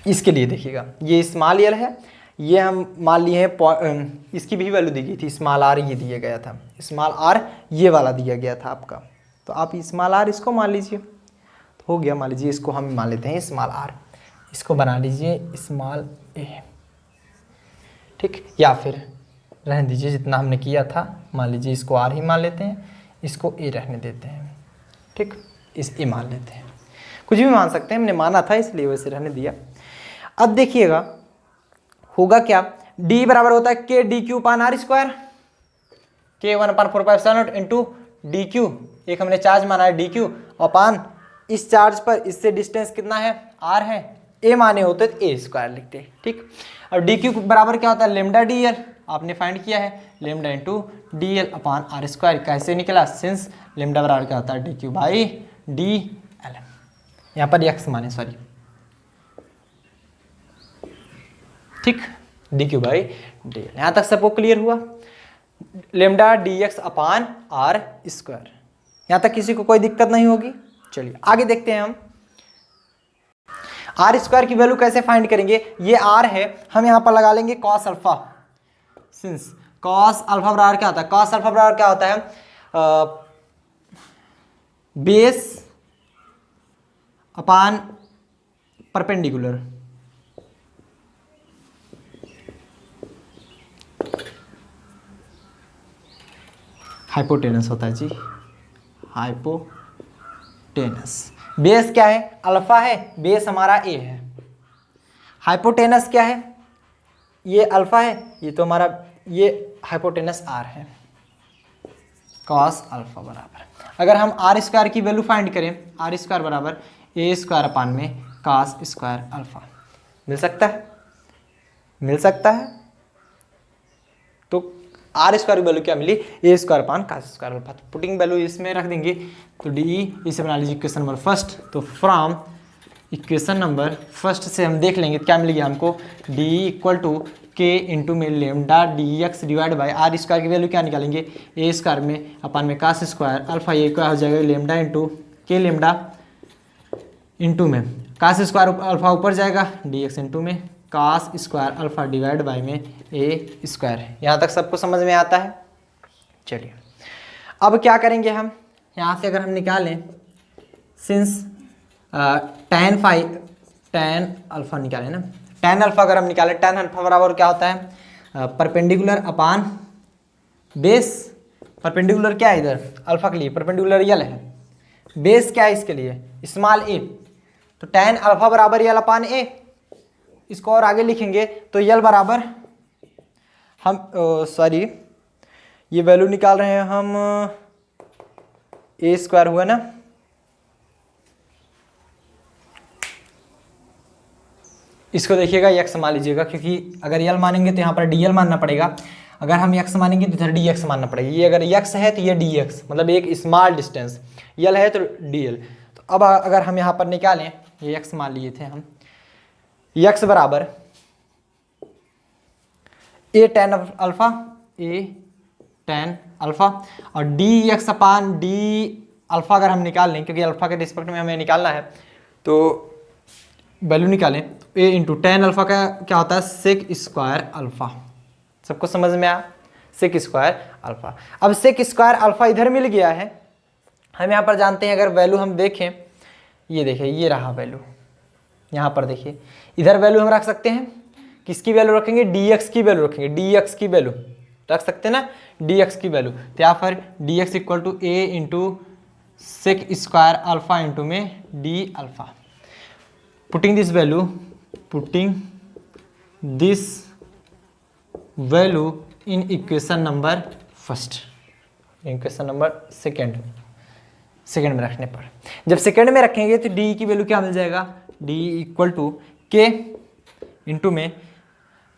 इसके लिए देखिएगा, ये स्मॉल एल है, ये हम मान लिए हैं, इसकी भी वैल्यू दी गई थी, स्मॉल आर ये दिया गया था, स्मॉल आर ये वाला दिया गया था आपका, तो आप स्मॉल आर इसको मान लीजिए, तो हो गया। मान लीजिए इसको हम मान लेते हैं स्मॉल आर, इसको बना लीजिए स्मॉल ए, ठीक, या फिर रहने दीजिए जितना हमने किया था, मान लीजिए इसको आर ही मान लेते हैं, इसको ए रहने देते हैं, ठीक, इस ए मान लेते हैं, कुछ भी मान सकते हैं, हमने माना था इसलिए वैसे रहने दिया। अब देखिएगा होगा क्या, d बराबर होता है के डी क्यू पान आर स्क्वायर, के 1/4 इंटू डी क्यू, एक हमने चार्ज माना है डी क्यू, और पान इस चार्ज पर इससे डिस्टेंस कितना है? r है, a माने होते तो a स्क्वायर लिखते हैं, ठीक। और डी क्यू बराबर क्या होता है? लेमडा डी एल, आपने फाइंड किया है, lambda into D L upon R square. कैसे निकला? सिंस लेमडा बराबर क्या होता है? D Q by D L, यहाँ पर x माने, सॉरी, ठीक, D Q by D L. यहाँ तक सबको क्लियर हुआ? Lambda D X upon R square, यहाँ तक किसी को कोई दिक्कत नहीं होगी? चलिए आगे देखते हैं हम आर स्क्वायर की वैल्यू कैसे फाइंड करेंगे। ये आर है, हम यहाँ पर लगा लेंगे cos alpha, since cos alpha बराबर क्या होता है? कॉस अल्फा बराबर क्या होता है? बेस अपान परपेंडिकुलर, हाइपोटेनस होता है जी, हाइपोटेनस। बेस क्या है? अल्फा है, बेस हमारा ए है। हाइपोटेनस क्या है? ये अल्फा है, ये तो हमारा, ये हाइपोटेनस आर है, कॉस अल्फा बराबर। अगर हम आर स्क्वायर की वैल्यू फाइंड करें, आर स्क्वायर बराबर ए स्क्वायर अपान में कॉस स्क्वायर अल्फा, मिल सकता है? मिल सकता है। तो आर स्क्वायर की वैल्यू क्या मिली? A square upon cos square alpha. तो पुटिंग वैल्यू इसमें रख देंगे, तो डी, इसे बना लीजिए इक्वेशन नंबर फर्स्ट। तो फ्रॉम इक्वेशन नंबर फर्स्ट से हम देख लेंगे क्या मिलेगी हमको, D equal to K into में lambda D X divide by R square की वैल्यू क्या निकालेंगे? ए स्क्वायर में अपान में कॉस स्क्वायर अल्फा, ये क्या हो जाएगा? लेमडा इंटू के लेमडा इंटू में कॉस स्क्वायर अल्फा ऊपर जाएगा, डी एक्स इंटू में cos square alpha divide by में ए स्क्वायर है। यहाँ तक सबको समझ में आता है? चलिए अब क्या करेंगे हम, यहाँ से अगर हम निकालें, सिंस tan अल्फा निकालें ना, tan अल्फा अगर हम निकालें, tan अल्फा बराबर क्या होता है? परपेंडिकुलर अपान बेस, परपेंडिकुलर क्या है इधर? अल्फा के लिए परपेंडिकुलर यल है, बेस क्या है इसके लिए, स्मॉल ए, तो tan अल्फा बराबर यल अपान ए। इसको और आगे लिखेंगे तो यल बराबर हम सॉरी ये वैल्यू निकाल रहे हैं हम, ए स्क्वायर हुआ ना, इसको देखिएगा x मान लीजिएगा, क्योंकि अगर यल मानेंगे तो यहाँ पर dl मानना पड़ेगा, अगर हम x मानेंगे तो इधर dx मानना पड़ेगा। ये अगर x है तो ये dx, मतलब एक स्मॉल डिस्टेंस, यल है तो dl। तो अब अगर हम यहाँ पर निकालें, ये x मान लिए थे हम, x बराबर a tan alpha, a tan alpha, और dx अपान d अल्फा अगर हम निकाल लें, क्योंकि अल्फा के रिस्पेक्ट में हमें निकालना है, तो वैल्यू निकालें तो a इंटू टेन अल्फा का क्या होता है, सेक स्क्वायर अल्फा। सबको समझ में आया, सेक स्क्वायर अल्फा। अब सेक स्क्वायर अल्फा इधर मिल गया है, हम यहाँ पर जानते हैं, अगर वैल्यू हम देखें, ये देखिए ये रहा वैल्यू, यहाँ पर देखिए इधर वैल्यू हम रख सकते हैं, किसकी वैल्यू रखेंगे, dx की वैल्यू रखेंगे, dx की वैल्यू रख सकते हैं ना, dx की वैल्यू। तो यहाँ पर dx equal to a into sec square alpha into में d alpha. Putting this value in equation number first, equation number second में रखने पर, जब सेकेंड में रखेंगे तो d की वैल्यू क्या मिल जाएगा, d equal to k into में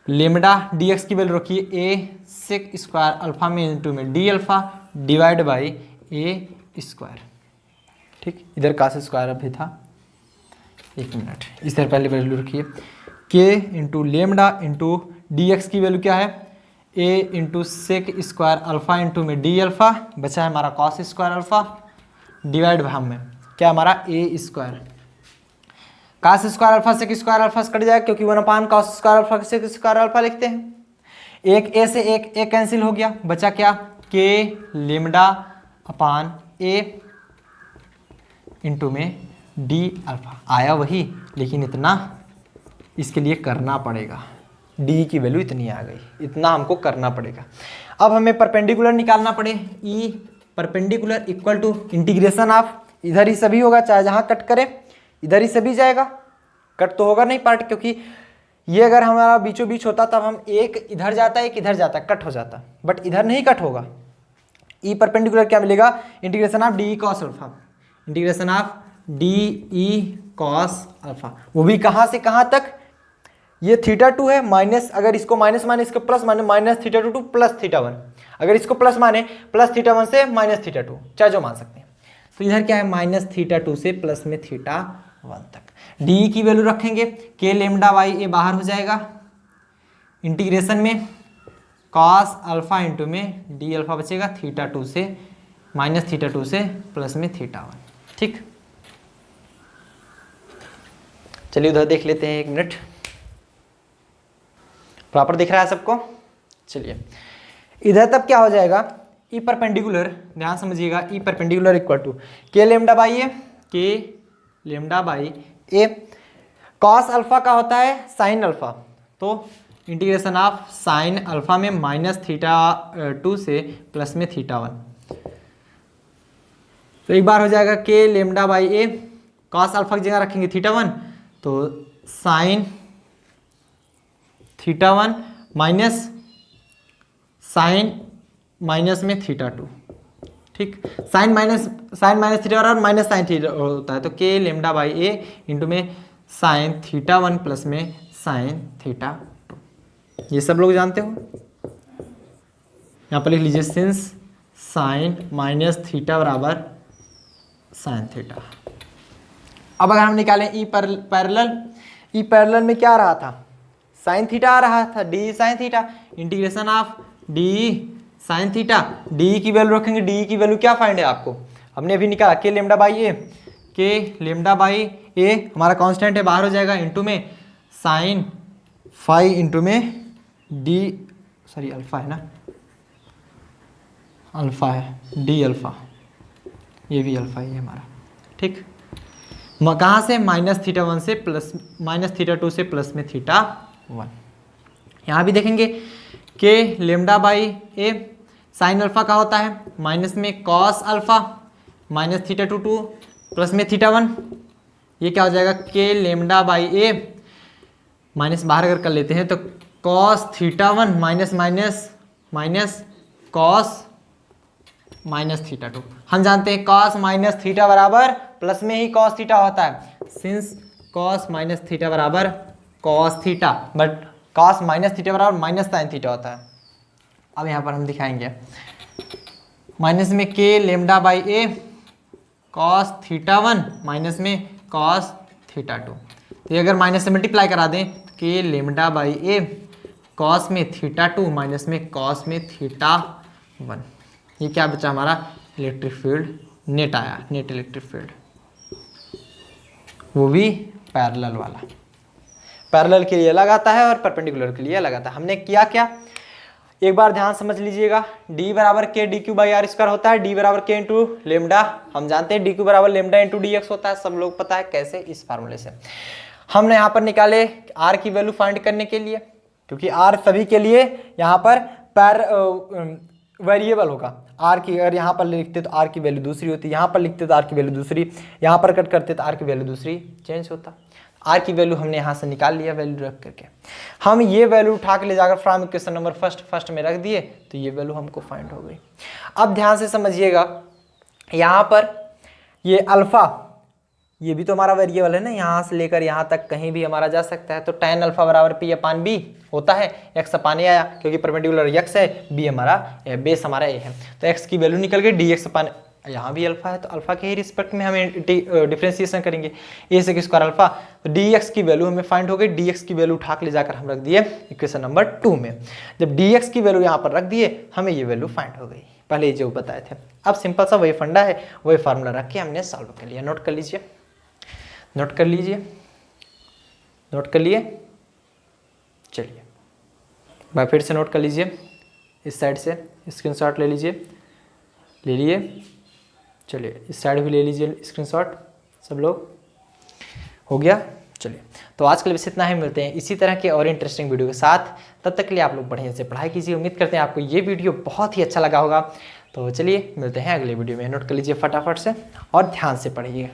लेमडा dx की वैल्यू रखिए a सेक स्क्वायर अल्फा में इंटू में d alpha divide by a square. ठीक, इधर का स्क्वायर अभी था, एक मिनट, इस तरह पहले वैल्यू रखिए, k into lambda into D X की वैल्यू क्या है, a into sec square alpha into में d अल्फा, बचा है हमारा कॉस स्क्वायर अल्फा डिवाइड भाग में क्या हमारा a square, cos square alpha sec square alpha से कट जाएगा, क्योंकि 1 upon cos square alpha sec square alpha लिखते हैं। एक a से एक a कैंसिल हो गया, बचा क्या, k lambda upon a into में डी अल्फा, आया वही, लेकिन इतना इसके लिए करना पड़ेगा, डी की वैल्यू इतनी आ गई, इतना हमको करना पड़ेगा। अब हमें परपेंडिकुलर निकालना पड़े, E perpendicular equal to integration of, इधर ही सभी होगा, चाहे जहाँ कट करें इधर ही सभी जाएगा, कट तो होगा नहीं पार्ट, क्योंकि ये अगर हमारा बीचों बीच होता तब हम एक इधर जाता एक इधर जाता, कट हो जाता, बट इधर नहीं कट होगा। ई परपेंडिकुलर क्या मिलेगा, integration of D cos alpha, integration of D E cos alpha, वो भी कहाँ से कहाँ तक, ये θ2 है माइनस, अगर इसको माइनस माने इसको प्लस माने, माइनस θ2 टू प्लस θ1, अगर इसको प्लस माने प्लस θ1 से माइनस θ2, चाहे जो मान सकते हैं। तो इधर क्या है, माइनस θ2 से प्लस में θ1 तक। डी की वैल्यू रखेंगे, के लेमडा बाई ए बाहर हो जाएगा, इंटीग्रेशन में कॉस अल्फा इंटू में डी अल्फा बचेगा, θ2 से माइनस θ2 से प्लस में θ1। ठीक, चलिए उधर देख लेते हैं, एक मिनट, प्रॉपर दिख रहा है सबको। चलिए इधर तब क्या हो जाएगा, ई परपेंडिकुलर, ध्यान समझिएगा, ई perpendicular equal to K lambda by ए, के lambda by A, cos alpha का होता है साइन अल्फा, तो इंटीग्रेशन ऑफ साइन अल्फा में माइनस θ2 से प्लस में θ1, तो एक बार हो जाएगा K lambda by A, cos alpha की जगह रखेंगे θ1, तो साइन θ1 माइनस साइन माइनस में θ2। ठीक, साइन माइनस θ और माइनस साइन θ होता है, तो K lambda by A into में साइन θ1 प्लस में साइन θ2, ये सब लोग जानते हो। यहाँ पर लिख लीजिए, सिंस साइन माइनस θ बराबर साइन θ। अब अगर हम निकालें ई पैरेलल, ई पैरेलल में क्या आ रहा था, साइन θ आ रहा था, D sine θ, integration of D sine θ, D की वैल्यू रखेंगे, डी की वैल्यू क्या फाइंड है आपको, हमने अभी निकाला के लेमडा बाई ए, के लेमडा बाई ए हमारा कांस्टेंट है, बाहर हो जाएगा, इंटू में साइन फाई इंटू में डी, सॉरी अल्फा है ना, अल्फा है, डी अल्फा, ये भी अल्फा ही है हमारा। ठीक, कहाँ से, माइनस θ1 से प्लस, माइनस θ2 से प्लस में θ1। यहाँ भी देखेंगे के lambda by A, sine alpha का होता है माइनस में cos alpha minus theta two two plus में थीटा वन, ये क्या हो जाएगा K lambda by A, minus बाहर अगर कर लेते हैं तो cos theta one minus minus minus cos minus theta two. हम जानते हैं कॉस माइनस थीटा बराबर प्लस में ही कॉस थीटा होता है, सिंस कॉस माइनस थीटा बराबर cos theta, but cos minus theta बराबर माइनस साइन थीटा होता है। अब यहाँ पर हम दिखाएंगे माइनस में के lambda by A cos theta one minus में कॉस थीटा टू, तो ये अगर माइनस से मल्टीप्लाई करा दें तो K lambda by A cos में थीटा टू माइनस में कॉस में थीटा वन, ये क्या बचा हमारा इलेक्ट्रिक फील्ड नेट आया, नेट इलेक्ट्रिक फील्ड, वो भी पैरेलल वाला। पैरेलल के लिए अलग आता है और परपेंडिकुलर के लिए अलग आता है। हमने किया क्या, एक बार ध्यान समझ लीजिएगा, d बराबर के D Q by R square होता है, d बराबर के इंटू लेमडा, हम जानते हैं डी क्यू बराबर लेमडा इंटू डी एक्स होता है, सब लोग पता है कैसे, इस फार्मूले से। हमने यहाँ पर निकाले r की वैल्यू फाइंड करने के लिए, क्योंकि r सभी के लिए यहाँ पर वेरिएबल होगा, r की अगर यहाँ पर लिखते तो r की वैल्यू दूसरी होती, यहाँ पर लिखते तो r की वैल्यू दूसरी, यहाँ पर कट करते तो r की वैल्यू दूसरी चेंज होता। r की वैल्यू हमने यहाँ से निकाल लिया, वैल्यू रख करके हम ये वैल्यू उठा के ले जाकर फ्रॉम इक्वेशन नंबर फर्स्ट में रख दिए, तो ये वैल्यू हमको फाइंड हो गई। अब ध्यान से समझिएगा, यहाँ पर ये अल्फा, ये भी तो हमारा वेरिएबल है ना, यहाँ से लेकर यहाँ तक कहीं भी हमारा जा सकता है, तो tan अल्फा बराबर पी अपान बी होता है, x अपान ए आया क्योंकि परपेंडिकुलर x है, b हमारा बेस हमारा a है, तो x की वैल्यू निकल गई dx अपान, यहाँ भी अल्फा है तो अल्फा के ही रिस्पेक्ट में हमें डिफ्रेंसिएशन करेंगे, a से स्क्वायर अल्फा, तो dx की वैल्यू हमें फाइंड हो गई, dx की वैल्यू उठा के ले जाकर हम रख दिए इक्वेशन नंबर 2 में। जब dx की वैल्यू यहाँ पर रख दिए, हमें ये वैल्यू फाइंड हो गई, पहले जो बताए थे। अब सिंपल सा वही फंडा है, वही फार्मूला रख के हमने सॉल्व कर लिया। नोट कर लीजिए, नोट कर लीजिए, नोट कर लिए, चलिए मैं फिर से नोट कर लीजिए, इस साइड से स्क्रीनशॉट ले लीजिए, ले लिए, चलिए इस साइड भी ले लीजिए स्क्रीनशॉट, सब लोग हो गया। चलिए तो आज के लिए बस इतना ही, मिलते हैं इसी तरह के और इंटरेस्टिंग वीडियो के साथ, तब तक के लिए आप लोग बढ़िया से पढ़ाई कीजिए। उम्मीद करते हैं आपको ये वीडियो बहुत ही अच्छा लगा होगा, तो चलिए मिलते हैं अगले वीडियो में। नोट कर लीजिए फटाफट से और ध्यान से पढ़िए।